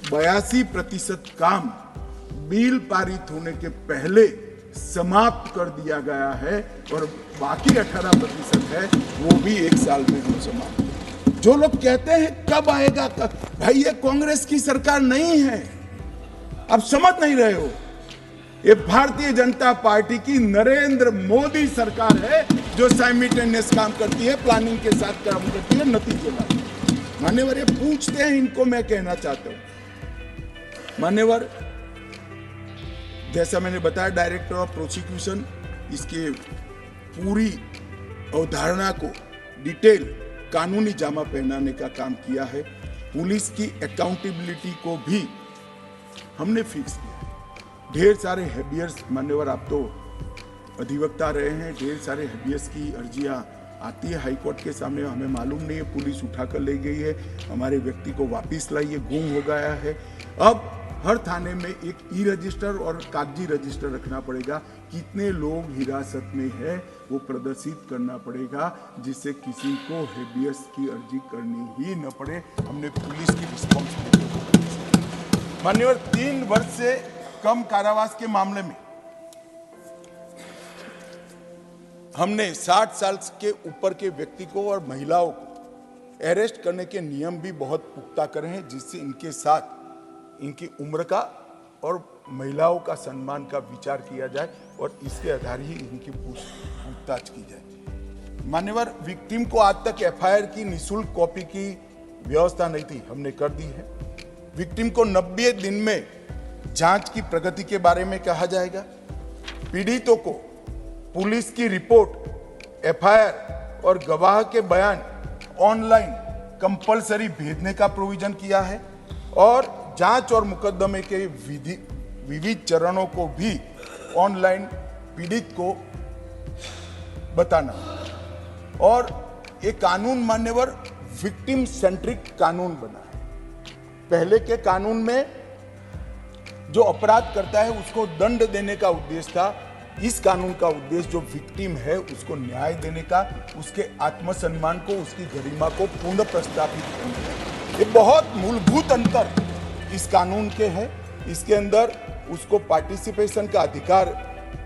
82% काम बिल पारित होने के पहले समाप्त कर दिया गया है और बाकी 18% है वो भी 1 साल में हम समाप्त। जो लोग कहते हैं कब आएगा भाई, ये कांग्रेस की सरकार नहीं है, आप समझ नहीं रहे हो। ये भारतीय जनता पार्टी की नरेंद्र मोदी सरकार है जो साइमल्टेनियस काम करती है, प्लानिंग के साथ काम करती है, नतीजे लाती है। मान्यवर, ये पूछते हैं, इनको मैं कहना चाहता हूं। मान्यवर, जैसा मैंने बताया डायरेक्टर ऑफ प्रोसिक्यूशन इसके पूरी अवधारणा को डिटेल कानूनी जामा पहनाने का काम किया है। पुलिस की अकाउंटेबिलिटी को भी हमने फिक्स किया है। ढेर सारे हेबियस, मान्यवर आप तो अधिवक्ता रहे हैं, ढेर सारे हेबियस की अर्जियां आती है हाईकोर्ट के सामने, हमें मालूम नहीं है, पुलिस उठाकर ले गई है, हमारे व्यक्ति को वापस लाई है, गुम हो गया है। अब हर थाने में एक ई रजिस्टर और कागजी रजिस्टर रखना पड़ेगा, कितने लोग हिरासत में है वो प्रदर्शित करना पड़ेगा, जिससे किसी को हेबियस की अर्जी करनी ही न पड़े। हमने पुलिस की रिस्पॉन्सिबिलिटी, मान्यवर 3 वर्ष से कम कारावास के मामले में हमने 60 साल के ऊपर के व्यक्ति को और महिलाओं को अरेस्ट करने के नियम भी बहुत पुख्ता करे हैं, जिससे इनके साथ इनकी उम्र का और महिलाओं का सम्मान का विचार किया जाए और इसके आधार ही इनकी पूछताछ की जाए। मान्यवर विक्टिम को आज तक एफआईआर की निःशुल्क कॉपी की व्यवस्था नहीं थी, हमने कर दी है। विक्टिम को 90 दिन में जांच की प्रगति के बारे में कहा जाएगा। पीड़ितों को पुलिस की रिपोर्ट, एफआईआर और गवाह के बयान ऑनलाइन कंपलसरी भेजने का प्रोविजन किया है और जांच और मुकदमे के विविध चरणों को भी ऑनलाइन पीड़ित को बताना। और एक कानून मान्यवर विक्टिम सेंट्रिक कानून बना है। पहले के कानून में जो अपराध करता है उसको दंड देने का उद्देश्य था, इस कानून का उद्देश्य जो विक्टिम है उसको न्याय देने का, उसके आत्मसम्मान को, उसकी गरिमा को पुनः प्रस्तावित करने का। ये बहुत मूलभूत अंतर इस कानून के है। इसके अंदर उसको पार्टिसिपेशन का अधिकार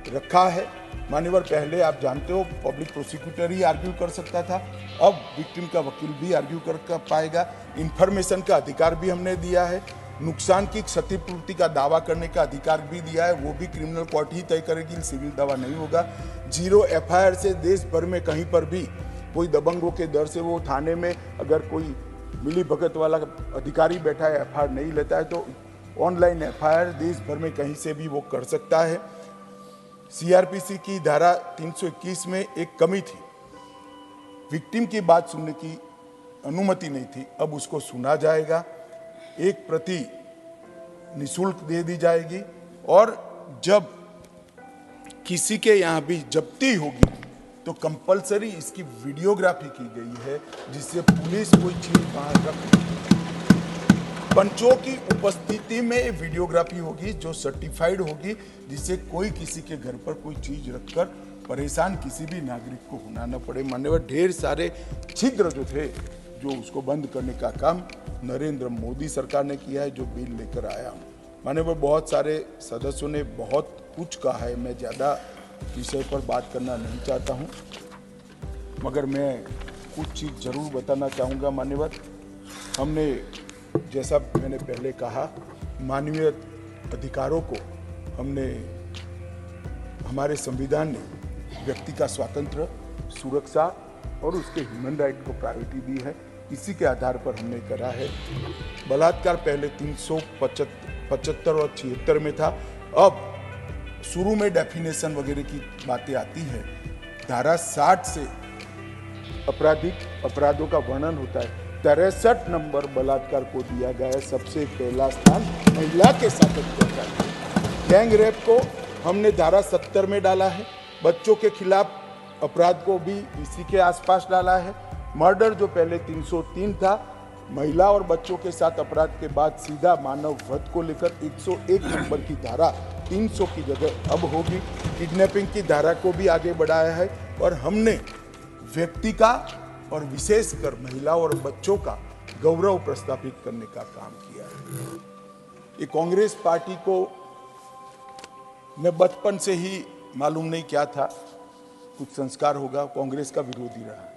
रखा है। मान्यवर पहले आप जानते हो पब्लिक प्रोसिक्यूटर ही आर्ग्यू कर सकता था, अब विक्टिम का वकील भी आर्ग्यू कर पाएगा। इंफॉर्मेशन का अधिकार भी हमने दिया है। नुकसान की क्षतिपूर्ति का दावा करने का अधिकार भी दिया है, वो भी क्रिमिनल कोर्ट ही तय करेगी, सिविल दावा नहीं होगा। 0 एफआईआर से देश भर में कहीं पर भी कोई दबंगों के डर से वो थाने में अगर कोई मिली भगत वाला अधिकारी बैठा है, एफआईआर नहीं लेता है, तो ऑनलाइन एफआईआर देश भर में कहीं से भी वो कर सकता है। सीआरपीसी की धारा 321 में एक कमी थी, विक्टिम की बात सुनने की अनुमति नहीं थी, अब उसको सुना जाएगा। एक प्रति निःशुल्क दे दी जाएगी और जब किसी के यहाँ भी जब्ती होगी तो कंपलसरी इसकी वीडियोग्राफी की गई है, जिससे पुलिस कोई चीज बाहर रख, पंचों की उपस्थिति में वीडियोग्राफी होगी जो सर्टिफाइड होगी, जिससे कोई किसी के घर पर कोई चीज रखकर परेशान किसी भी नागरिक को होना न पड़े। मान्यवर ढेर सारे छिद्र जो थे जो उसको बंद करने का काम नरेंद्र मोदी सरकार ने किया है, जो बिल लेकर आया हूँ। मान्यवर बहुत सारे सदस्यों ने बहुत कुछ कहा है, मैं ज़्यादा विषय पर बात करना नहीं चाहता हूँ, मगर मैं कुछ चीज़ जरूर बताना चाहूँगा। मान्यवर हमने, जैसा मैंने पहले कहा, मानवीय अधिकारों को हमने, हमारे संविधान ने व्यक्ति का स्वातंत्र, सुरक्षा और उसके ह्यूमन राइट को प्रायोरिटी दी है, इसी के आधार पर हमने करा है। बलात्कार पहले 375 और 76 में था, अब शुरू में डेफिनेशन वगैरह की बातें आती है। धारा 60 से आपराधिक अपराधों का वर्णन होता है। 63 नंबर बलात्कार को दिया गया है, सबसे पहला स्थान महिला के साथ अत्याचार। गैंग रेप को हमने धारा 70 में डाला है। बच्चों के खिलाफ अपराध को भी इसी के आसपास डाला है। मर्डर जो पहले 303 था, महिला और बच्चों के साथ अपराध के बाद सीधा मानव वध को लेकर 101 नंबर की धारा 300 की जगह अब होगी। किडनैपिंग की धारा को भी आगे बढ़ाया है और हमने व्यक्ति का और विशेषकर महिला और बच्चों का गौरव प्रस्थापित करने का काम किया है। ये कांग्रेस पार्टी को मैं बचपन से ही मालूम नहीं क्या था, कुछ संस्कार होगा, कांग्रेस का विरोधी रहा।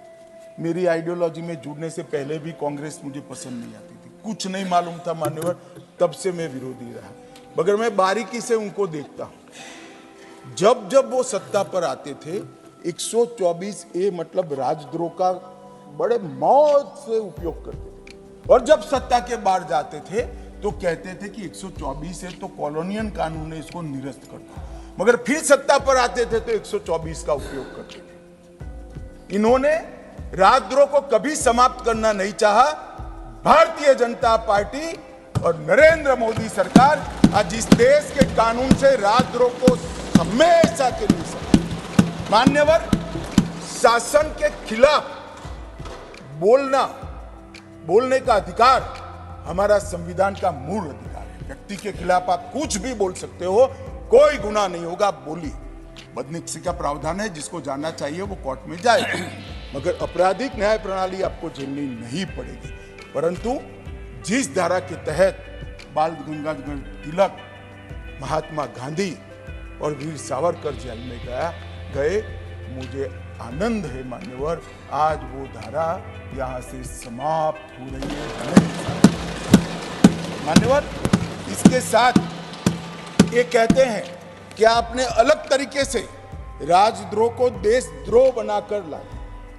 मेरी आइडियोलॉजी में जुड़ने से पहले भी कांग्रेस मुझे पसंद नहीं आती थी, कुछ नहीं मालूम था मान्यवर, तब से मैं विरोधी रहा। मगर मैं बारीकी से उनको देखता हूं, जब जब वो सत्ता पर आते थे 124A मतलब राजद्रोह का बड़े मौज से उपयोग करते थे, और जब सत्ता के बाहर जाते थे तो कहते थे कि 124 है तो कॉलोनियल कानून है, इसको निरस्त कर दो। मगर फिर सत्ता पर आते थे तो 124 का उपयोग करते थे। इन्होंने राजद्रोह को कभी समाप्त करना नहीं चाहा। भारतीय जनता पार्टी और नरेंद्र मोदी सरकार आज इस देश के कानून से राजद्रोह को हमेशा के लिए मान्यवर शासन के खिलाफ बोलने का अधिकार हमारा संविधान का मूल अधिकार है। व्यक्ति के खिलाफ आप कुछ भी बोल सकते हो, कोई गुनाह नहीं होगा, बोलिए। बदनिक्सी का प्रावधान है, जिसको जाना चाहिए वो कोर्ट में जाए, मगर आपराधिक न्याय प्रणाली आपको झेलनी नहीं पड़ेगी। परंतु जिस धारा के तहत बाल गंगाधर तिलक, महात्मा गांधी और वीर सावरकर जेल में गए, मुझे आनंद है मान्यवर, आज वो धारा यहां से समाप्त हो रही है। मान्यवर, इसके साथ ये कहते हैं कि आपने अलग तरीके से राजद्रोह को देशद्रोह बनाकर लाए।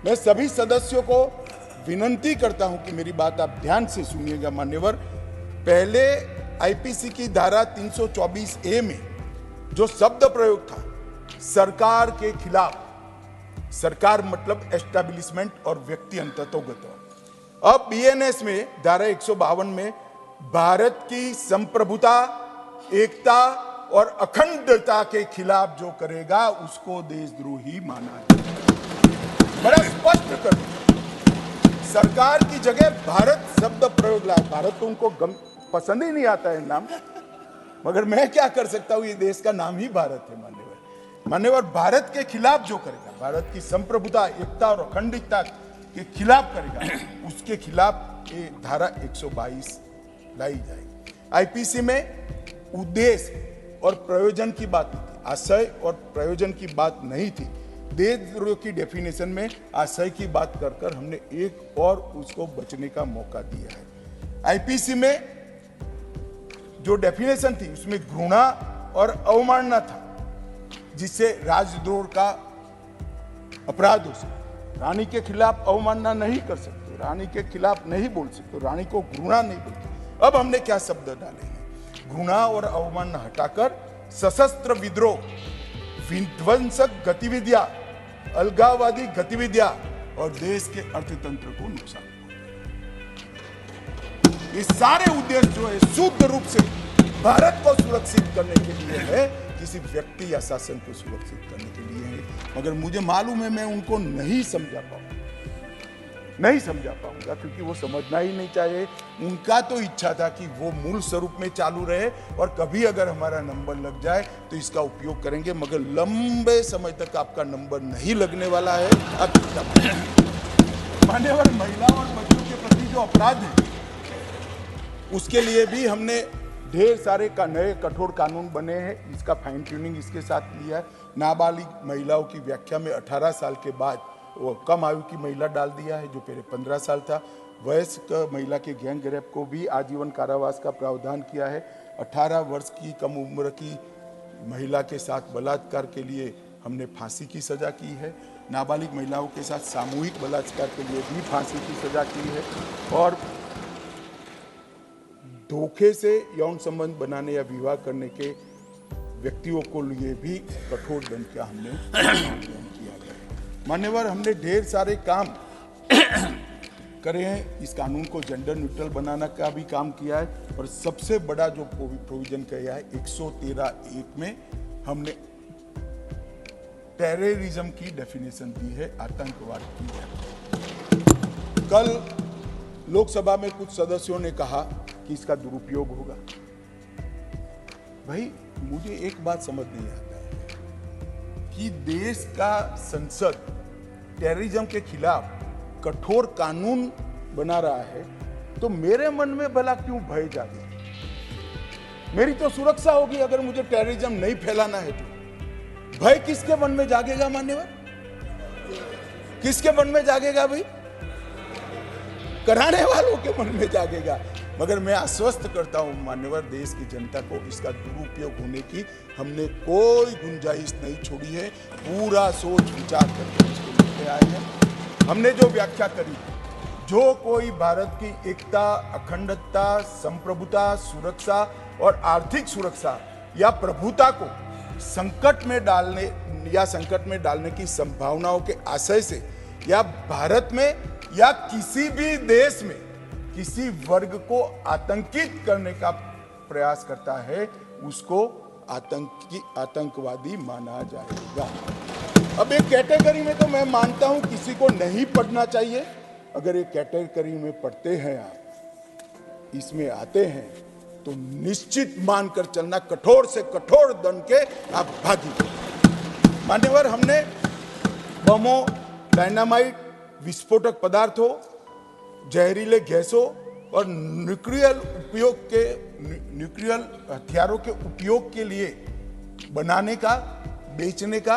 मैं सभी सदस्यों को विनंती करता हूं कि मेरी बात आप ध्यान से सुनिएगा मान्यवर। पहले आईपीसी की धारा 324A में जो शब्द प्रयोग था सरकार के खिलाफ, सरकार मतलब एस्टैब्लिशमेंट और व्यक्ति अंततोगत, अब बीएनएस में धारा 152 में भारत की संप्रभुता, एकता और अखंडता के खिलाफ जो करेगा उसको देशद्रोही माना जाए। बड़ा स्पष्ट कर सरकार की जगह भारत शब्द प्रयोग लाए। भारत तो उनको पसंद ही नहीं आता है नाम, मगर मैं क्या कर सकता हूं, ये देश का नाम ही भारत है मान्यवर। भारत के खिलाफ जो करेगा, भारत की संप्रभुता, एकता और अखंडता के खिलाफ करेगा, उसके खिलाफ ये धारा 122 लाई जाएगी। आईपीसी में उद्देश्य और प्रयोजन की बात नहीं थी, आशय और प्रयोजन की बात नहीं थी। देशद्रोह की डेफिनेशन में आशय की बात कर हमने एक और उसको बचने का मौका दिया है। आईपीसी में जो डेफिनेशन थी उसमें घृणा और अवमानना था, जिससे राजद्रोह का अपराध हो सकता। रानी के खिलाफ अवमानना नहीं कर सकते, रानी के खिलाफ नहीं बोल सकते, रानी को घृणा नहीं बोलते। अब हमने क्या शब्द डाले हैं, घृणा और अवमानना हटाकर सशस्त्र विद्रोह, विध्वंसक गतिविधियां, अलगाववादी गतिविधियां और देश के अर्थतंत्र को नुकसान। ये सारे उद्देश्य जो है शुद्ध रूप से भारत को सुरक्षित करने के लिए है, किसी व्यक्ति या शासन को सुरक्षित करने के लिए है। मगर मुझे मालूम है मैं उनको नहीं समझा पाऊंगा क्योंकि वो समझना ही नहीं चाहिए। उनका तो इच्छा था कि वो मूल स्वरूप में चालू रहे और कभी अगर हमारा नंबर लग जाए तो इसका उपयोग करेंगे, मगर लंबे समय तक आपका नंबर नहीं लगने वाला है। अब मान्यवर, महिला और बच्चों के प्रति जो अपराध है उसके लिए भी हमने ढेर सारे नए कठोर कानून बने हैं। इसका फाइन ट्यूनिंग इसके साथ लिया है। नाबालिग महिलाओं की व्याख्या में 18 साल के बाद वो कम आयु की महिला डाल दिया है, जो पहले 15 साल था। वयस्क महिला के गैंग रेप को भी आजीवन कारावास का प्रावधान किया है। 18 वर्ष की कम उम्र की महिला के साथ बलात्कार के लिए हमने फांसी की सजा की है। नाबालिग महिलाओं के साथ सामूहिक बलात्कार के लिए भी फांसी की सजा की है। और धोखे से यौन संबंध बनाने या विवाह करने के व्यक्तियों को लिए भी कठोर दंड का हमने किया गया। मान्यवर, हमने ढेर सारे काम करे हैं। इस कानून को जेंडर न्यूट्रल बनाने का भी काम किया है और सबसे बड़ा जो प्रोविजन किया है 113(1) में हमने टेररिज्म की डेफिनेशन दी है, आतंकवाद की है। कल लोकसभा में कुछ सदस्यों ने कहा कि इसका दुरुपयोग होगा। भाई, मुझे एक बात समझ नहीं आता है कि देश का संसद टेररिज्म के खिलाफ कठोर कानून बना रहा है तो मेरे मन में भला क्यों भय जागे? मेरी तो सुरक्षा होगी अगर मुझे टेररिज्म नहीं फैलाना है तो। भय किसके मन में जागेगा मान्यवर? किसके मन में जागेगा भाई? कराने वालों के मन में जागेगा। मगर मैं आश्वस्त करता हूं मान्यवर, देश की जनता को इसका दुरुपयोग होने की हमने कोई गुंजाइश नहीं छोड़ी है। पूरा सोच विचार करके इसको लेके आए हैं। हमने जो व्याख्या करी, जो कोई भारत की एकता, अखंडता, संप्रभुता, सुरक्षा और आर्थिक सुरक्षा या प्रभुता को संकट में डालने की संभावनाओं के आशय से या भारत में या किसी भी देश में किसी वर्ग को आतंकित करने का प्रयास करता है, उसको आतंकवादी माना जाएगा। अब एक कैटेगरी में तो मैं मानता हूं किसी को नहीं पढ़ना चाहिए। अगर एक कैटेगरी में पढ़ते हैं, आप इसमें आते हैं, तो निश्चित मानकर चलना, कठोर से कठोर दंड के आप भागी। मान्यवर, हमने बमों, डायनामाइट, विस्फोटक पदार्थों, जहरीले गैसों और न्यूक्लियर हथियारों के उपयोग के लिए बनाने का, बेचने का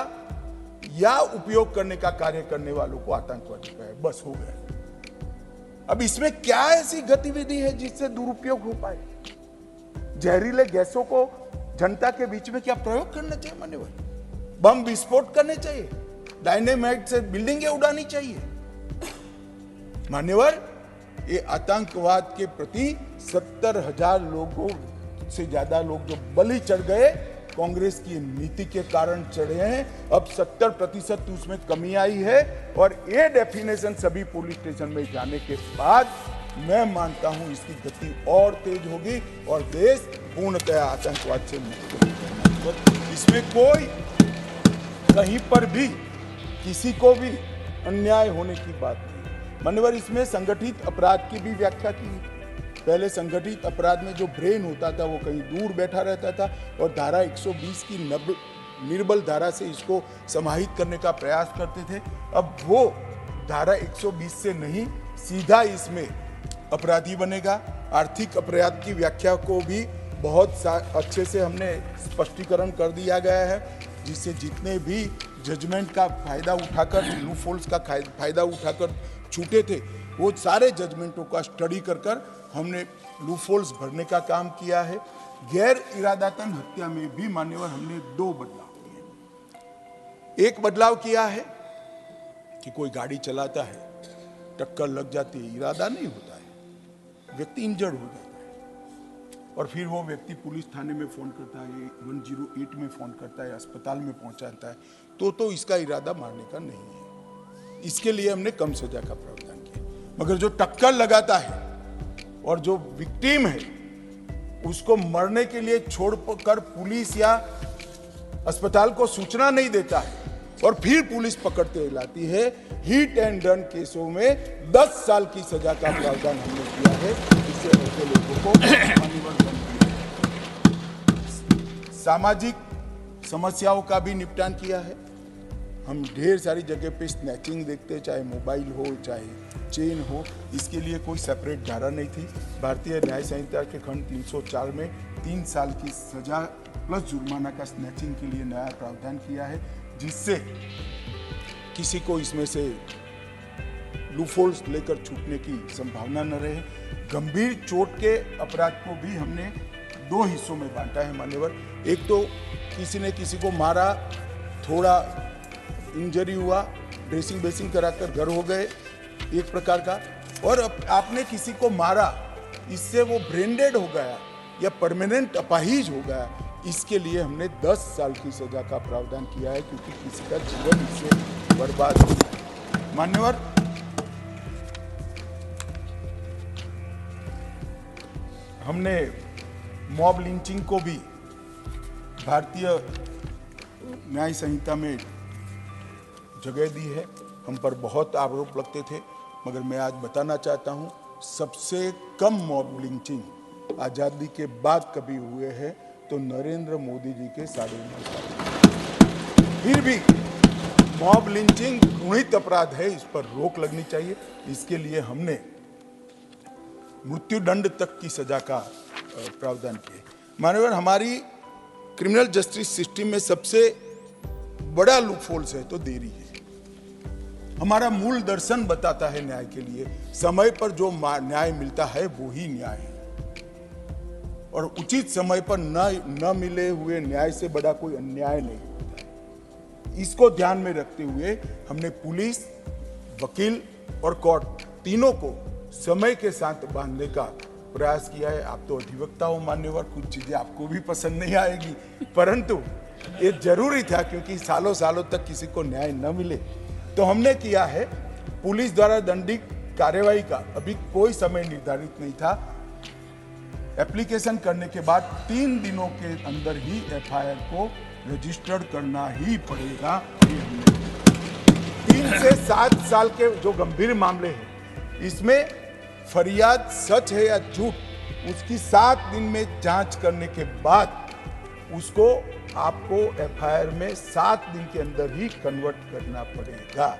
या उपयोग करने का कार्य करने वालों को आतंकवादी कहे, बस हो गया। अब इसमें क्या ऐसी गतिविधि है जिससे दुरुपयोग हो पाए? जहरीले गैसों को जनता के बीच में क्या प्रयोग करना चाहिए? मान्यवर, बम विस्फोट करने चाहिए, डायनेमाइट से बिल्डिंगें उड़ानी चाहिए? मान्यवर, ये आतंकवाद के प्रति 70,000 लोगों से ज्यादा लोग जो बलि चढ़ गए, कांग्रेस की नीति के कारण चढ़े हैं। अब 70% उसमें कमी आई है और ये डेफिनेशन सभी पुलिस स्टेशन में जाने के बाद मैं मानता हूं इसकी गति और तेज होगी और देश पूर्णतः आतंकवाद से मुक्त होगा। इसमें कोई कहीं पर भी किसी को भी अन्याय होने की बात नहीं। मान्यवर, इसमें संगठित अपराध की भी व्याख्या की। पहले संगठित अपराध में जो ब्रेन होता था वो कहीं दूर बैठा रहता था और धारा 120 की निर्बल धारा से इसको समाहित करने का प्रयास करते थे। अब वो धारा 120 से नहीं, सीधा इसमें अपराधी बनेगा। आर्थिक अपराध की व्याख्या को भी बहुत अच्छे से हमने स्पष्टीकरण कर दिया गया है, जिससे जितने भी जजमेंट का फायदा उठाकर, लूपहोल्स का फायदा उठाकर छूटे थे, वो सारे जजमेंटों का स्टडी कर हमने लूपहोल्स भरने का काम किया है। गैर इरादतन हत्या में भी मान्यवर हमने 2 बदलाव किए। एक बदलाव किया है कि कोई गाड़ी चलाता है, टक्कर लग जाती है, इरादा नहीं होता है, व्यक्ति इंजर्ड हो जाता है और फिर वो व्यक्ति पुलिस थाने में फोन करता है, 108 में फोन करता है, अस्पताल में पहुंचाता है, तो इसका इरादा मारने का नहीं है। इसके लिए हमने कम सजा का प्रावधान किया। मगर जो टक्कर लगाता है और जो विक्टिम है उसको मरने के लिए छोड़कर पुलिस या अस्पताल को सूचना नहीं देता है और फिर पुलिस पकड़ते लाती है, हिट एंड रन केसों में 10 साल की सजा का प्रावधान हमने किया है। इससे ऐसे लोगों को सामाजिक समस्याओं का भी निपटान किया है। हम ढेर सारी जगह पे स्नैचिंग देखते हैं, चाहे मोबाइल हो चाहे चेन हो, इसके लिए कोई सेपरेट धारा नहीं थी। भारतीय न्याय संहिता के खंड 304 में 3 साल की सजा प्लस जुर्माना का स्नैचिंग के लिए नया प्रावधान किया है, जिससे किसी को इसमें से लूपहोल्स लेकर छूटने की संभावना न रहे। गंभीर चोट के अपराध को भी हमने 2 हिस्सों में बांटा है मान्यवर। एक तो किसी ने किसी को मारा, थोड़ा इंजरी हुआ, ड्रेसिंग बेसिंग कराकर घर हो गए, एक प्रकार का, और आपने किसी को मारा, इससे वो ब्रेन डेड हो गया या परमानेंट अपाहिज हो गया, इसके लिए हमने 10 साल की सजा का प्रावधान किया है, क्योंकि किसी का जीवन इससे बर्बाद हो गया। मान्यवर, हमने मॉब लिंचिंग को भी भारतीय न्याय संहिता में जगह दी है। हम पर बहुत आरोप लगते थे, मगर मैं आज बताना चाहता हूं, सबसे कम मॉब लिंचिंग आजादी के बाद कभी हुए हैं तो नरेंद्र मोदी जी के 9.5 साल। फिर भी मॉब लिंचिंग घृणित अपराध है, इस पर रोक लगनी चाहिए। इसके लिए हमने मृत्युदंड तक की सजा का प्रावधान किया। माननीय, हमारी क्रिमिनल जस्टिस सिस्टम में सबसे बड़ा लूपहोल्स है तो देरी है। हमारा मूल दर्शन बताता है न्याय के लिए, समय पर जो न्याय मिलता है वो ही न्याय है, और उचित समय पर न मिले हुए न्याय से बड़ा कोई अन्याय नहीं होता है। इसको ध्यान में रखते हुए हमने पुलिस, वकील और कोर्ट तीनों को समय के साथ बांधने का प्रयास किया है। आप तो अधिवक्ता हो मान्यवर, कुछ चीजें आपको भी पसंद नहीं आएगी, परंतु ये जरूरी था, क्योंकि सालों सालों तक किसी को न्याय न मिले। तो हमने किया है पुलिस द्वारा दंडित कार्यवाही का अभी कोई समय निर्धारित नहीं था। एप्लीकेशन करने के बाद 3 दिनों के अंदर ही एफआईआर को रजिस्टर्ड करना ही पड़ेगा। 3 से 7 साल के जो गंभीर मामले हैं, इसमें फरियाद सच है या झूठ, उसकी 7 दिन में जांच करने के बाद उसको आपको एफआईआर में 7 दिन के अंदर ही कन्वर्ट करना पड़ेगा।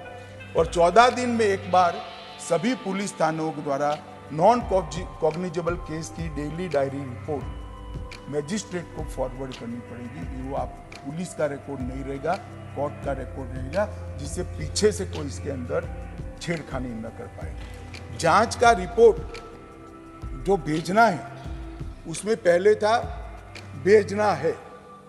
और 14 दिन में एक बार सभी पुलिस थानों द्वारा नॉन कॉग्निजेबल केस की डेली डायरी रिपोर्ट मैजिस्ट्रेट को फॉरवर्ड करनी पड़ेगी। वो आप पुलिस का रिकॉर्ड नहीं रहेगा, कोर्ट का रिकॉर्ड रहेगा, जिससे पीछे से कोई इसके अंदर छेड़खानी न कर पाएगा। जांच का रिपोर्ट जो भेजना है, उसमें पहले था भेजना है,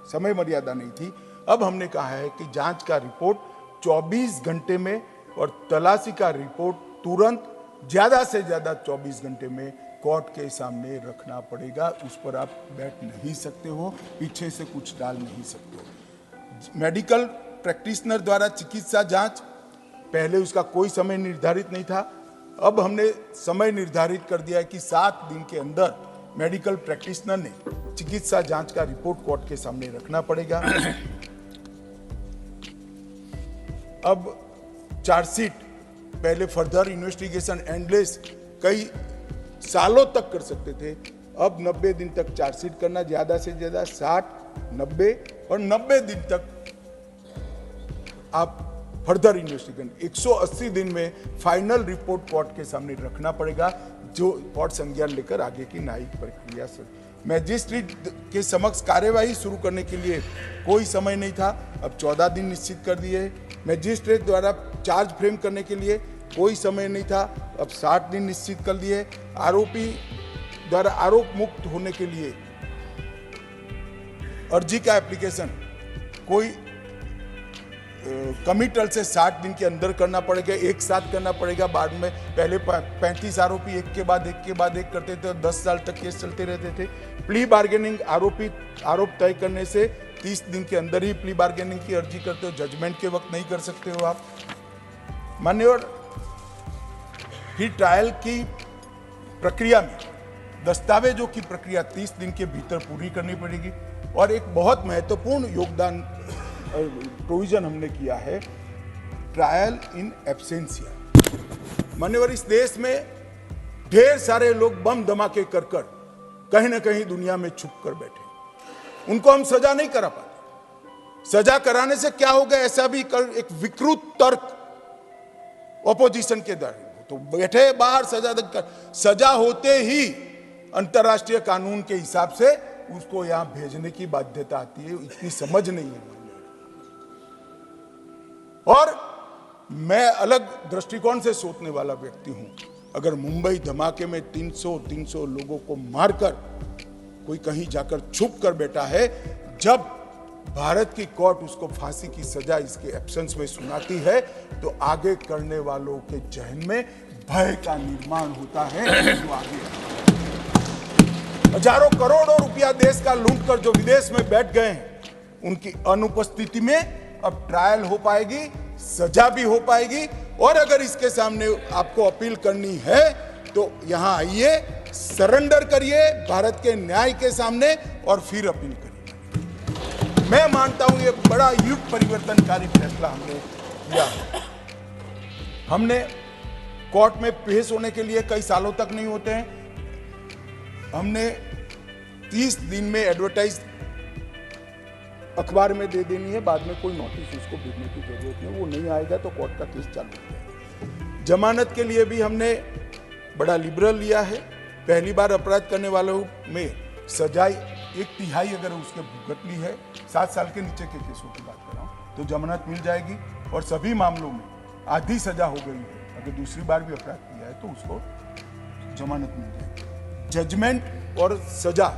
समय मर्यादा नहीं थी। अब हमने कहा है कि जांच का रिपोर्ट 24 घंटे में और तलाशी का रिपोर्ट तुरंत ज्यादा से ज्यादा 24 घंटे में कोर्ट के सामने रखना पड़ेगा। उस पर आप बैठ नहीं सकते हो, पीछे से कुछ डाल नहीं सकते हो। मेडिकल प्रैक्टिशनर द्वारा चिकित्सा जांच, पहले उसका कोई समय निर्धारित नहीं था। अब हमने समय निर्धारित कर दिया है कि 7 दिन के अंदर मेडिकल प्रैक्टिशनर ने चिकित्सा जांच का रिपोर्ट कोर्ट के सामने रखना पड़ेगा। अब चार्जशीट, पहले फर्दर इन्वेस्टिगेशन एंडलेस कई सालों तक कर सकते थे, अब 90 दिन तक चार्जशीट करना, ज्यादा से ज्यादा 60, 90 और 90 दिन तक आप फर्दर इन्वेस्टिगेशन, 180 दिन में फाइनल रिपोर्ट कोर्ट के सामने रखना पड़ेगा, जो कोर्ट संज्ञान लेकर आगे की न्यायिक प्रक्रिया से। मैजिस्ट्रेट के समक्ष कार्यवाही शुरू करने के लिए कोई समय नहीं था, अब 14 दिन निश्चित कर दिए। मैजिस्ट्रेट द्वारा चार्ज फ्रेम करने के लिए कोई समय नहीं था, अब 60 दिन निश्चित कर दिए। आरोपी द्वारा आरोप मुक्त होने के लिए अर्जी का एप्लीकेशन कोई कमिटल से 60 दिन के अंदर करना पड़ेगा, एक साथ करना पड़ेगा। बाद में पहले 35 आरोपी एक के बाद एक करते थे और 10 साल तक केस चलते रहते थे। प्ली बार्गेनिंग, आरोप तय करने से 30 दिन के अंदर ही प्ली बार्गेनिंग की अर्जी करते हो, जजमेंट के वक्त नहीं कर सकते हो आप। मान्यवर, फिर ट्रायल की प्रक्रिया में दस्तावेजों की प्रक्रिया 30 दिन के भीतर पूरी करनी पड़ेगी। और एक बहुत महत्वपूर्ण योगदान प्रोविजन हमने किया है, ट्रायल इन एब्सेंशिया। मान्यवर, इस देश में ढेर सारे लोग बम धमाके कर कहीं ना कहीं दुनिया में छुप कर बैठे, उनको हम सजा नहीं करा पाते। सजा कराने से क्या होगा, ऐसा भी एक विकृत तर्क ऑपोजिशन के द्वारा, तो बैठे बाहर सजा होते ही अंतरराष्ट्रीय कानून के हिसाब से उसको यहां भेजने की बाध्यता आती है। इतनी समझ नहीं है। और मैं अलग दृष्टिकोण से सोचने वाला व्यक्ति हूं। अगर मुंबई धमाके में 300 लोगों को मारकर कोई कहीं जाकर छुप कर बैठा है, जब भारत की कोर्ट उसको फांसी की सजा इसके एब्सेंस में सुनाती है, तो आगे करने वालों के जहन में भय का निर्माण होता है। जो आगे हजारों करोड़ों रुपया देश का लूट कर जो विदेश में बैठ गए हैं, उनकी अनुपस्थिति में अब ट्रायल हो पाएगी, सजा भी हो पाएगी। और अगर इसके सामने आपको अपील करनी है तो यहां आइए, सरेंडर करिए भारत के न्याय के सामने और फिर अपील करिए। मैं मानता हूं ये बड़ा युग परिवर्तनकारी फैसला हमने किया। हमने कोर्ट में पेश होने के लिए कई सालों तक नहीं होते हैं। हमने 30 दिन में एडवर्टाइज अखबार में दे देनी है, बाद में कोई नोटिस उसको भेजने की जरूरत नहीं। वो नहीं आएगा तो कोर्ट का केस चालू हो जाएगा। जमानत के लिए भी हमने बड़ा लिबरल लिया है। पहली बार अपराध करने वालों में सजाई 1/3 अगर उसके भुगत ली है, 7 साल के नीचे के केसों की बात कर रहा हूं, तो जमानत मिल जाएगी। और सभी मामलों में आधी सजा हो गई है, अगर दूसरी बार भी अपराध किया है तो उसको जमानत मिल जाएगी। जजमेंट और सजा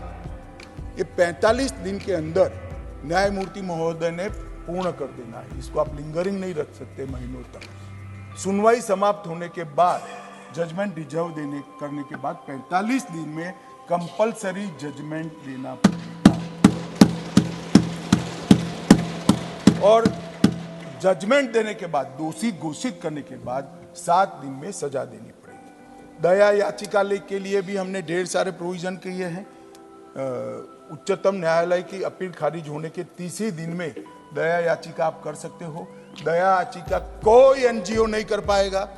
ये 45 दिन के अंदर न्यायमूर्ति महोदय ने पूर्ण कर देना है। इसको आप लिंगरिंग नहीं रख सकते महीनों तक। सुनवाई समाप्त होने के बाद, जजमेंट रिजर्व करने के बाद 45 दिन में कंपलसरी जजमेंट देना पड़ेगा। और जजमेंट देने के बाद, दोषी घोषित करने के बाद 7 दिन में सजा देनी पड़ेगी। दया याचिका के लिए भी हमने ढेर सारे प्रोविजन किए हैं। उच्चतम न्यायालय की अपील खारिज होने के 30 दिन में दया याचिका आप कर सकते हो। दया याचिका कोई एनजीओ नहीं कर पाएगा।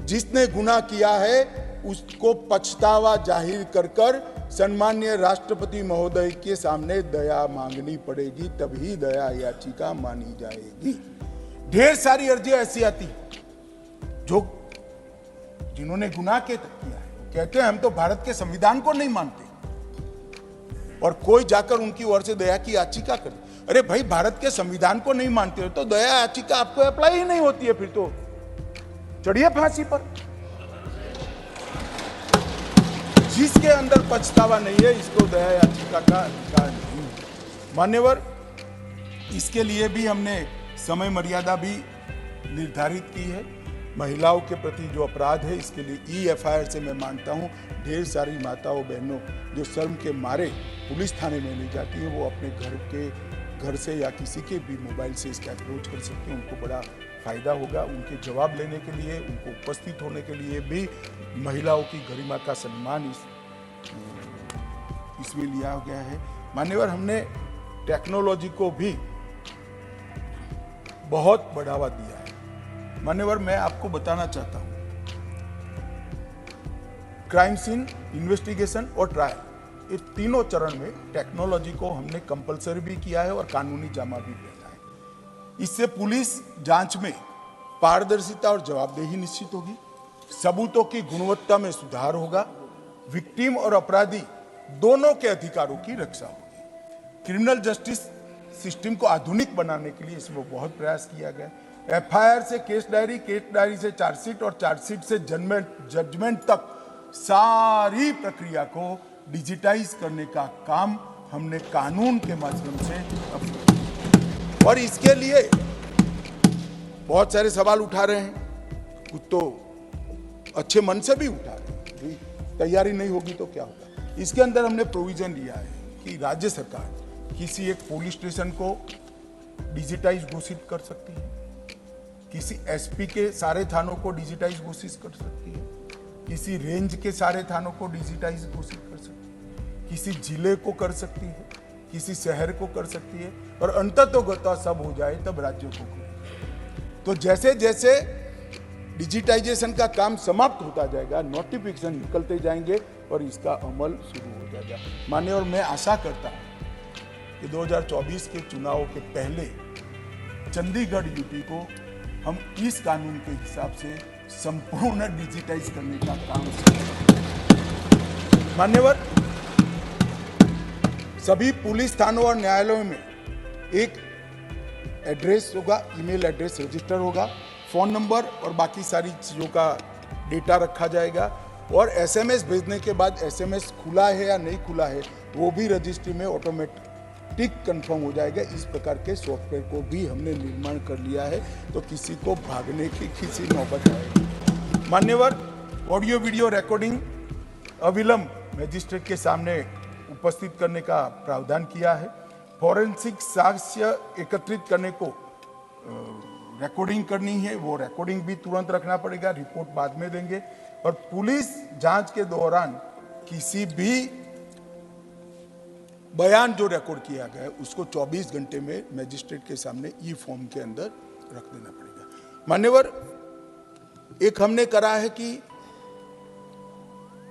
जिसने गुनाह किया है उसको पछतावा जाहिर कर सम्माननीय राष्ट्रपति महोदय के सामने दया मांगनी पड़ेगी, तभी दया याचिका मानी जाएगी। ढेर सारी अर्जियां ऐसी आती जो जिन्होंने गुनाह किया है कहते हैं हम तो भारत के संविधान को नहीं मानते, और कोई जाकर उनकी ओर से दया की याचिका करे। अरे भाई, भारत के संविधान को नहीं मानते हो तो दया याचिका आपको अप्लाई ही नहीं होती है, फिर तो चढ़िए फांसी पर। जिसके अंदर पछतावा नहीं है इसको दया याचिका का अधिकार नहीं है। मान्यवर, इसके लिए भी हमने समय मर्यादा भी निर्धारित की है। महिलाओं के प्रति जो अपराध है इसके लिए EFIR से मैं मानता हूं ढेर सारी माताओं बहनों जो शर्म के मारे पुलिस थाने में नहीं जाती है, वो अपने घर से या किसी के भी मोबाइल से इसका अप्रोच कर सकते हैं। उनको बड़ा फायदा होगा। उनके जवाब लेने के लिए, उनको उपस्थित होने के लिए भी महिलाओं की गरिमा का सम्मान इसमें लिया गया है। मान्यवर, हमने टेक्नोलॉजी को भी बहुत बढ़ावा दिया है। मान्यवर, मैं आपको बताना चाहता हूं, क्राइम सीन, इन्वेस्टिगेशन और ट्रायल, ये तीनों चरण में टेक्नोलॉजी को हमने कंपलसरी भी किया है और कानूनी जामा भी पहना है। इससे पुलिस जांच में पारदर्शिता और जवाबदेही निश्चित होगी, सबूतों की गुणवत्ता में सुधार होगा, विक्टिम और अपराधी दोनों के अधिकारों की रक्षा होगी। क्रिमिनल जस्टिस सिस्टम को आधुनिक बनाने के लिए इसमें बहुत प्रयास किया गया। FIR से केस डायरी, केस डायरी से चार्जशीट और चार्जशीट से जजमेंट तक सारी प्रक्रिया को डिजिटाइज करने का काम हमने कानून के माध्यम से, और इसके लिए बहुत सारे सवाल उठा रहे हैं, कुछ तो अच्छे मन से भी उठा रहे हैं, तैयारी नहीं होगी तो क्या होगा। इसके अंदर हमने प्रोविजन लिया है कि राज्य सरकार किसी एक पुलिस स्टेशन को डिजिटाइज घोषित कर सकती है, किसी SP के सारे थानों को डिजिटाइज घोषित कर सकती है, किसी रेंज के सारे थानों को डिजिटाइज घोषित कर सकती है, किसी जिले को कर सकती है, किसी शहर को कर सकती है, और अंततोगत्वा सब हो जाए तब राज्यों को करे। तो जैसे जैसे डिजिटाइजेशन का काम समाप्त होता जाएगा, नोटिफिकेशन निकलते जाएंगे और इसका अमल शुरू हो जाएगा। माननीय, और मैं आशा करता हूं कि 2024 के चुनाव के पहले चंडीगढ़ UT को हम इस कानून के हिसाब से संपूर्ण डिजिटाइज करने का काम करेंगे। मान्यवर, सभी पुलिस थानों और न्यायालयों में एक एड्रेस होगा, ईमेल एड्रेस रजिस्टर होगा, फोन नंबर और बाकी सारी चीजों का डेटा रखा जाएगा, और SMS भेजने के बाद SMS खुला है या नहीं खुला है वो भी रजिस्ट्री में ऑटोमेटिक कंफर्म हो जाएगा। इस प्रकार के सॉफ्टवेयर को भी हमने निर्माण कर लिया है, तो किसी को भागने की किसी नौबत आएगी। मान्यवर, ऑडियो वीडियो रिकॉर्डिंग अविलंब मजिस्ट्रेट के सामने उपस्थित करने का प्रावधान किया है। फॉरेंसिक साक्ष्य एकत्रित करने को रिकॉर्डिंग करनी है, वो रिकॉर्डिंग भी तुरंत रखना पड़ेगा, रिपोर्ट बाद में देंगे। और पुलिस जांच के दौरान किसी भी बयान जो रिकॉर्ड किया गया है उसको 24 घंटे में मजिस्ट्रेट के सामने फॉर्म के अंदर रख देना पड़ेगा। मान्यवर, एक हमने करा है कि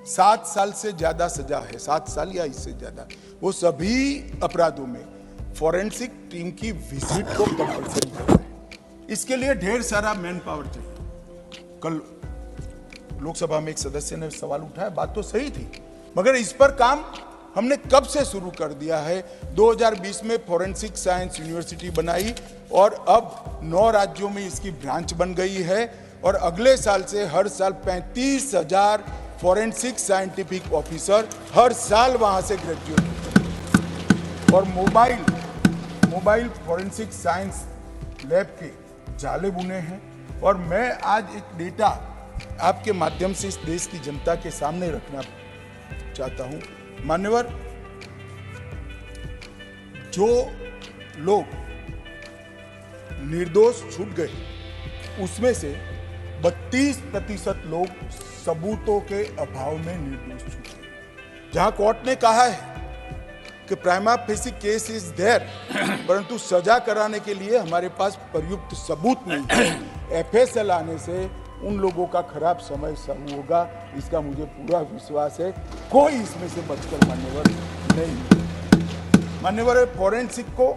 7 साल से ज्यादा सजा है, 7 साल या इससे ज्यादा, वो सभी अपराधों में फॉरेंसिक टीम की विजिट को कंपलसरी करना है। इसके लिए ढेर सारा मैन पावर चाहिए। कल लोकसभा में एक सदस्य ने सवाल उठाया, बात तो सही थी, मगर इस पर काम हमने कब से शुरू कर दिया है। 2020 में फॉरेंसिक साइंस यूनिवर्सिटी बनाई और अब 9 राज्यों में इसकी ब्रांच बन गई है, और अगले साल से हर साल 35,000 फॉरेंसिक साइंटिफिक ऑफिसर हर साल वहां से ग्रेजुएट होते हैं। और मोबाइल फॉरेंसिक साइंस लैब के जाले बुने हैं। और मैं आज एक डेटा आपके माध्यम से इस देश की जनता के सामने रखना चाहता हूं। मान्यवर, जो लोग निर्दोष छूट गए उसमें से 32% लोग सबूतों के अभाव में निर्दोष छूटे। जहां कोर्ट ने कहा है कि prima facie case is there, परंतु सजा कराने के लिए हमारे पास पर्याप्त सबूत नहीं है। एफएसएल आने से उन लोगों का खराब समय शुरू होगा, इसका मुझे पूरा विश्वास है। कोई इसमें से बचकर मान्यवर नहीं। मान्यवर, फॉरेंसिक को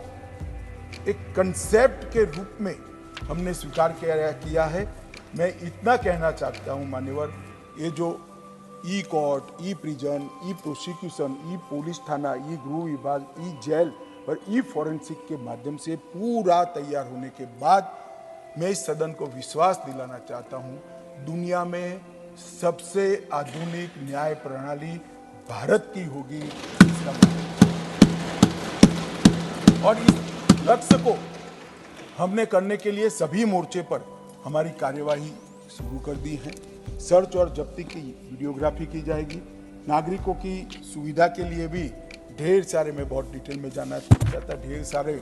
एक कंसेप्ट के रूप में हमने स्वीकार किया है। मैं इतना कहना चाहता हूं मान्यवर, ये जो ई कोर्ट, ई प्रिजन, ई प्रोसिक्यूशन, ई पुलिस थाना, ई गृह विभाग, ई जेल और ई फॉरेंसिक के माध्यम से पूरा तैयार होने के बाद मैं इस सदन को विश्वास दिलाना चाहता हूं, दुनिया में सबसे आधुनिक न्याय प्रणाली भारत की होगी। और इस लक्ष्य को हमने करने के लिए सभी मोर्चे पर हमारी कार्यवाही शुरू कर दी है। सर्च और जब्ती की वीडियोग्राफी की जाएगी। नागरिकों की सुविधा के लिए भी ढेर सारे, मैं बहुत डिटेल में जाना चाहता, ढेर सारे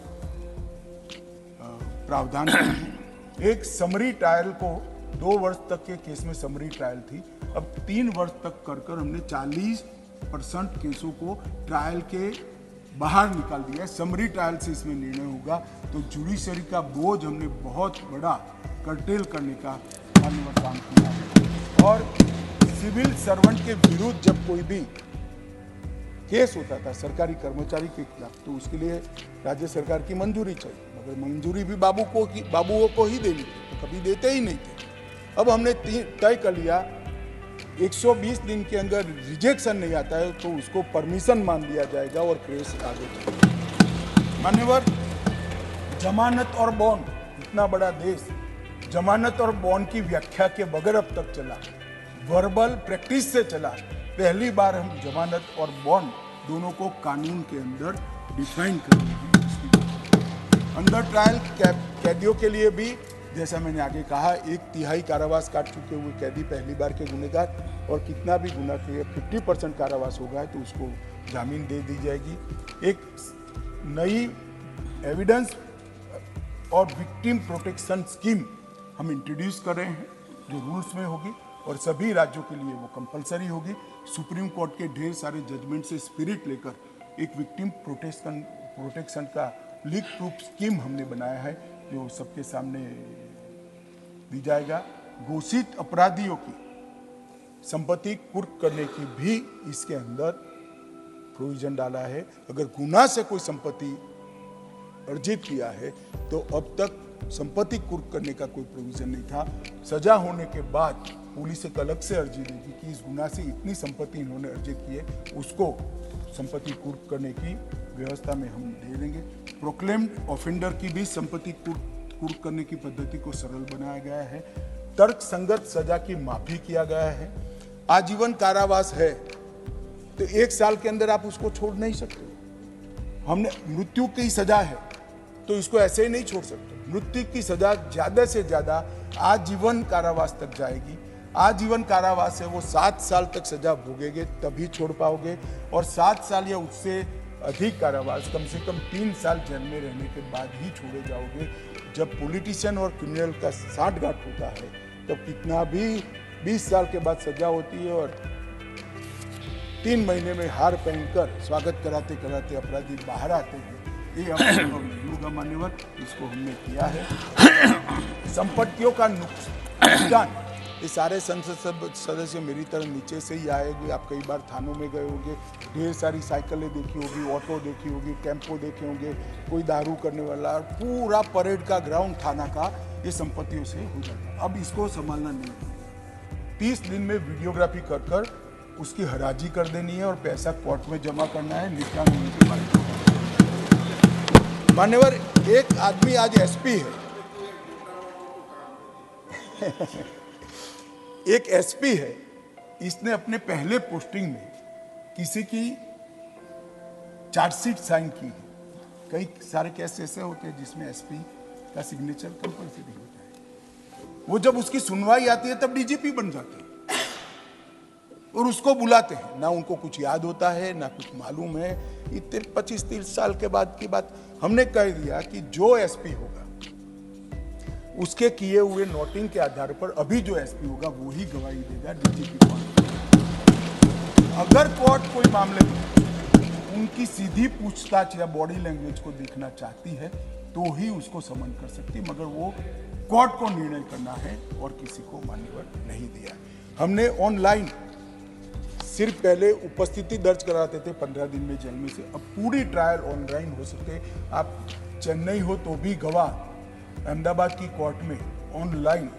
प्रावधान हैं। एक समरी ट्रायल को 2 वर्ष तक के केस में समरी ट्रायल थी, अब 3 वर्ष तक कर हमने 40% केसों को ट्रायल के बाहर निकाल दिया। समरी ट्रायल से इसमें निर्णय होगा, तो जुडिशरी का बोझ हमने बहुत बड़ा कर्टेल करने का काम किया है। और सिविल सर्वेंट के विरुद्ध जब कोई भी केस होता था सरकारी कर्मचारी के खिलाफ, तो उसके लिए राज्य सरकार की मंजूरी चाहिए, मगर मंजूरी भी बाबुओं को ही देनी थी, तो कभी देते ही नहीं थे। अब हमने तय कर लिया 120 दिन के अंदर रिजेक्शन नहीं आता है तो उसको परमिशन मान लिया जाएगा और केस आगे चलेगा। मान्यवर, जमानत और बॉन्ड, इतना बड़ा देश जमानत और बॉन्ड की व्याख्या के बगैर अब तक चला, वर्बल प्रैक्टिस से चला। पहली बार हम जमानत और बॉन्ड दोनों को कानून के अंदर डिफाइन करेंगे। अंडर ट्रायल कैदियों के लिए भी, जैसा मैंने आगे कहा, 1/3 कारावास काट चुके हुए कैदी पहली बार के गुनहगार, और कितना भी गुना किए 50% कारावास होगा तो उसको जामीन दे दी जाएगी। एक नई एविडेंस और विक्टिम प्रोटेक्शन स्कीम हम इंट्रोड्यूस कर रहे हैं, जो रूल्स में होगी और सभी राज्यों के लिए वो कंपलसरी होगी। सुप्रीम कोर्ट के ढेर सारे जजमेंट से स्पिरिट लेकर एक विक्टिम प्रोटेक्शन का लीग प्रूफ स्कीम हमने बनाया है, जो सबके सामने दी जाएगा। घोषित अपराधियों की संपत्ति कुर्क करने की भी इसके अंदर प्रोविजन डाला है। अगर गुनाह से कोई संपत्ति अर्जित किया है तो अब तक संपत्ति कुर्क करने का कोई प्रोविजन नहीं था। सजा होने के बाद पुलिस एक अलग से अर्जी देगी कि इस गुनाह से इतनी संपत्ति इन्होंने अर्जित की है, उसको संपत्ति कुर्क करने की व्यवस्था में हम दे देंगे। प्रोक्लेम्ड ऑफेंडर की भी संपत्ति कुर्क करने की पद्धति को सरल बनाया गया है। तर्क संगत सजा की माफी किया गया है। आजीवन कारावास है तो 1 साल के अंदर आप उसको छोड़ नहीं सकते। हमने मृत्यु की सजा है तो इसको ऐसे ही नहीं छोड़ सकते। मृत्यु की सजा ज्यादा से ज्यादा आजीवन कारावास तक जाएगी। आजीवन कारावास है वो 7 साल तक सजा भोगेंगे तभी छोड़ पाओगे, और 7 साल या उससे अधिक कारावास कम से कम 3 साल जेल में रहने के बाद ही छोड़े जाओगे। जब पॉलिटिशियन और क्रिमिनल का साठगांठ होता है तब कितना भी 20 साल के बाद सजा होती है और 3 महीने में हार पहनकर स्वागत कराते कराते अपराधी बाहर आते हैं। ये होगा मान्यवर, इसको हमने किया है। संपत्तियों का नुकसान, ये सारे संसद सदस्य मेरी तरह नीचे से ही आएंगे। आप कई बार थानों में गए होंगे, ढेर सारी साइकिलें देखी होगी, ऑटो देखी होगी, टेम्पो देखे होंगे, कोई दारू करने वाला, पूरा परेड का ग्राउंड थाना का ये संपत्तियों से हो जाता। अब इसको संभालना नहीं, 30 दिन में वीडियोग्राफी कर उसकी हराजी कर देनी है और पैसा कोर्ट में जमा करना है, निपटान होने के बाद। मान्यवर, एक आदमी आज एसपी है एक एसपी है, इसने अपने पहले पोस्टिंग में किसी की चार्जशीट साइन की है। कई सारे केस ऐसे होते हैं जिसमें एसपी का सिग्नेचर कंपल्सरी होता है। वो जब उसकी सुनवाई आती है तब डीजीपी बन जाते हैं और उसको बुलाते हैं, ना उनको कुछ याद होता है ना कुछ मालूम है। इतने 25-30 साल के बाद की बात हमने कह दिया कि जो एसपी होगा उसके किए हुए नोटिंग के आधार पर अभी जो एसपी होगा वो ही गवाही देगा डीजीपी कोर्ट। अगर कोर्ट कोई मामले में उनकी सीधी पूछताछ या बॉडी लैंग्वेज को देखना चाहती है तो ही उसको समन कर सकती है, मगर वो कोर्ट को निर्णय करना है और किसी को मान्यवर नहीं दिया। हमने ऑनलाइन सिर्फ पहले उपस्थिति दर्ज कराते थे 15 दिन में जेल में से, अब पूरी ट्रायल ऑनलाइन हो सके। आप चेन्नई हो तो भी गवाह अहमदाबाद की कोर्ट में ऑनलाइन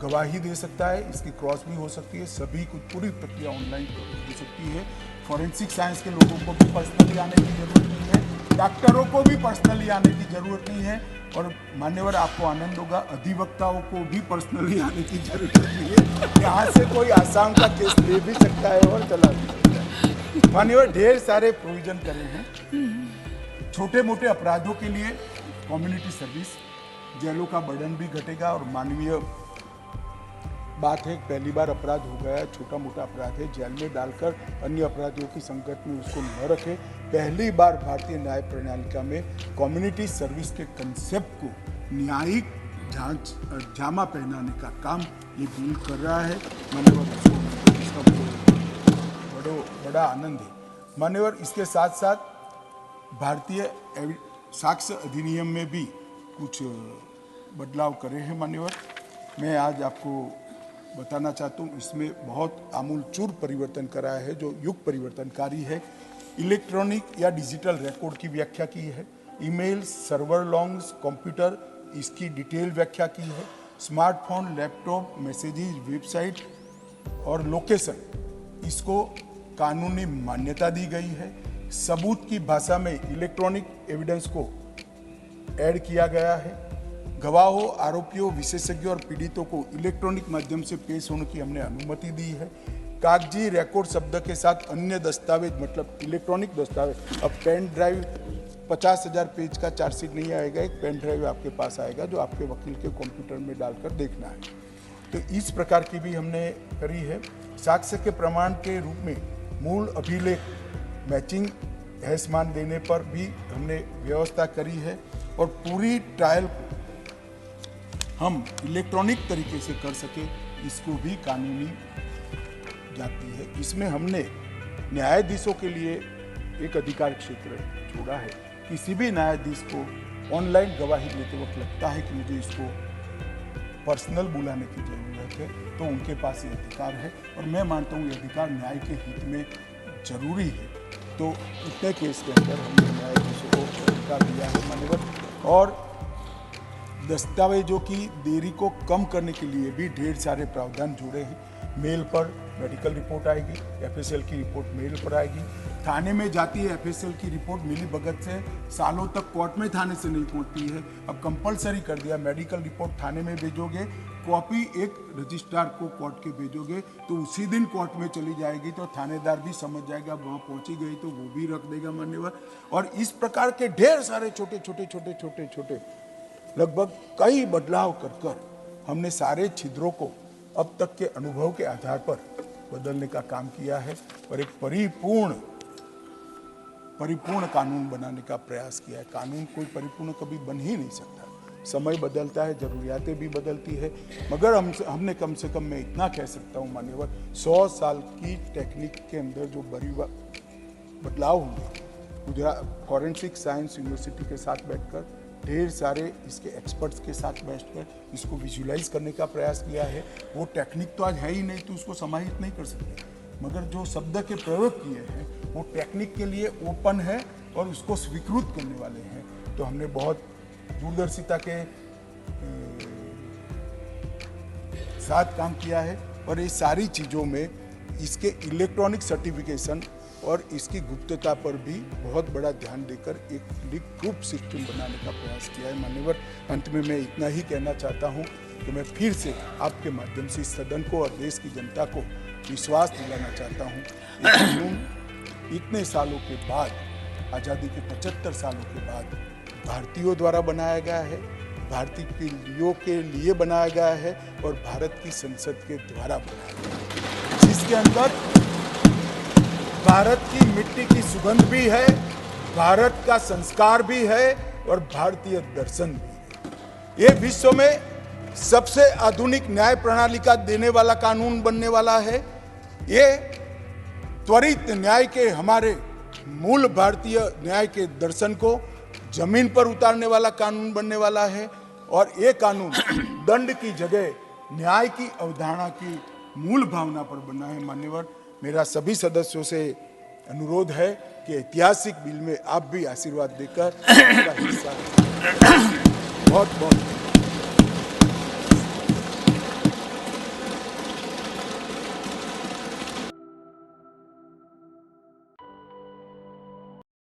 गवाही दे सकता है, इसकी क्रॉस भी हो सकती है, सभी कुछ पूरी प्रक्रिया ऑनलाइन हो सकती है। फॉरेंसिक साइंस के लोगों को भी पर्सनली आने की जरूरत नहीं है, डॉक्टरों को भी पर्सनली आने की जरूरत नहीं है, और मान्यवर आपको आनंद होगा अधिवक्ताओं को भी पर्सनली आने की जरूरत नहीं है। यहाँ से कोई आसाम का केस ले भी सकता है और चला भी सकता है। मान्यवर ढेर सारे प्रोविजन करे हैं छोटे मोटे अपराधों के लिए। कम्युनिटी सर्विस, जेलों का बर्डन भी घटेगा और मानवीय बात है, पहली बार अपराध हो गया है, छोटा मोटा अपराध है, जेल में डालकर अन्य अपराधियों की संगत में उसको न रखे। पहली बार भारतीय न्याय प्रणालिका में कम्युनिटी सर्विस के कंसेप्ट को न्यायिक जामा पहनाने का काम ये बिल कर रहा है। मान्यवर इसका बड़ा आनंद है। मान्यवर इसके साथ साथ भारतीय साक्ष्य अधिनियम में भी कुछ बदलाव करे हैं। मान्यवर मैं आज आपको बताना चाहता हूँ, इसमें बहुत आमूलचूल परिवर्तन कराया है जो युग परिवर्तनकारी है। इलेक्ट्रॉनिक या डिजिटल रिकॉर्ड की व्याख्या की है, ईमेल, सर्वर लॉन्ग्स, कंप्यूटर, इसकी डिटेल व्याख्या की है, स्मार्टफोन, लैपटॉप, मैसेजेस, वेबसाइट और लोकेशन, इसको कानूनी मान्यता दी गई है। सबूत की भाषा में इलेक्ट्रॉनिक एविडेंस को ऐड किया गया है। गवाहों, आरोपियों, विशेषज्ञों और पीड़ितों को इलेक्ट्रॉनिक माध्यम से पेश होने की हमने अनुमति दी है। कागजी रिकॉर्ड शब्द के साथ अन्य दस्तावेज, मतलब इलेक्ट्रॉनिक दस्तावेज, अब पेन ड्राइव 50,000 पेज का चार्जशीट नहीं आएगा, एक पेन ड्राइव आपके पास आएगा जो आपके वकील के कंप्यूटर में डालकर देखना है। तो इस प्रकार की भी हमने करी है। साक्ष्य के प्रमाण के रूप में मूल अभिलेख मैचिंग हैसमान देने पर भी हमने व्यवस्था करी है और पूरी ट्रायल को हम इलेक्ट्रॉनिक तरीके से कर सके, इसको भी कानूनी जाती है। इसमें हमने न्यायाधीशों के लिए एक अधिकार क्षेत्र जोड़ा है। किसी भी न्यायाधीश को ऑनलाइन गवाही देते वक्त लगता है कि मुझे इसको पर्सनल बुलाने की जरूरत है, तो उनके पास ये अधिकार है और मैं मानता हूँ ये अधिकार न्याय के हित में जरूरी है। तो इतने केस के अंदर हमने न्यायाधीशों को अधिकार दिया है मान्यवर। और दस्तावेजों की देरी को कम करने के लिए भी ढेर सारे प्रावधान जुड़े हैं। मेल पर मेडिकल रिपोर्ट आएगी, एफएसएल की रिपोर्ट मेल पर आएगी, थाने में जाती है एफएसएल की रिपोर्ट मिली भगत से सालों तक कोर्ट में थाने से नहीं पहुंचती है, अब कंपलसरी कर दिया। मेडिकल रिपोर्ट थाने में भेजोगे, कॉपी एक रजिस्ट्रार को कोर्ट के भेजोगे तो उसी दिन कोर्ट में चली जाएगी, तो थानेदार भी समझ जाएगा वहाँ पहुंची गई तो वो भी रख देगा मान्यवर। और इस प्रकार के ढेर सारे छोटे छोटे लगभग कई बदलाव कर हमने सारे छिद्रों को अब तक के अनुभव के आधार पर बदलने का काम किया है और एक परिपूर्ण कानून बनाने का प्रयास किया है। कानून कोई परिपूर्ण कभी बन ही नहीं सकता, समय बदलता है, जरूरियातें भी बदलती है, मगर हमने कम से कम मैं इतना कह सकता हूँ मान्यवर 100 साल की टेक्निक के अंदर जो बदलाव हुए, गुजरात फॉरेंसिक साइंस यूनिवर्सिटी के साथ बैठकर ढेर सारे इसके एक्सपर्ट्स के साथ बैठकर इसको विजुलाइज करने का प्रयास किया है। वो टेक्निक तो आज है ही नहीं तो उसको समाहित नहीं कर सकते, मगर जो शब्द के प्रयोग किए हैं वो टेक्निक के लिए ओपन है और उसको स्वीकृत करने वाले हैं। तो हमने बहुत दूरदर्शिता के साथ काम किया है और ये सारी चीज़ों में इसके इलेक्ट्रॉनिक सर्टिफिकेशन और इसकी गुप्तता पर भी बहुत बड़ा ध्यान देकर एक लीक प्रूफ सिस्टम बनाने का प्रयास किया है मान्यवर। अंत में मैं इतना ही कहना चाहता हूं कि मैं फिर से आपके माध्यम से इस सदन को और देश की जनता को विश्वास दिलाना चाहता हूं, ये कानून इतने सालों के बाद, आज़ादी के 75 सालों के बाद भारतीयों द्वारा बनाया गया है, भारतीयों के लिए बनाया गया है और भारत की संसद के द्वारा बनाया गया है, जिसके अंदर भारत की मिट्टी की सुगंध भी है, भारत का संस्कार भी है और भारतीय दर्शन भी है। ये विश्व में सबसे आधुनिक न्याय प्रणाली का देने वाला कानून बनने वाला है। ये त्वरित न्याय के हमारे मूल भारतीय न्याय के दर्शन को जमीन पर उतारने वाला कानून बनने वाला है और ये कानून दंड की जगह न्याय की अवधारणा की मूल भावना पर बना है। मान्यवर, मेरा सभी सदस्यों से अनुरोध है कि ऐतिहासिक बिल में आप भी आशीर्वाद देकर इसका हिस्सा बहुत बहुत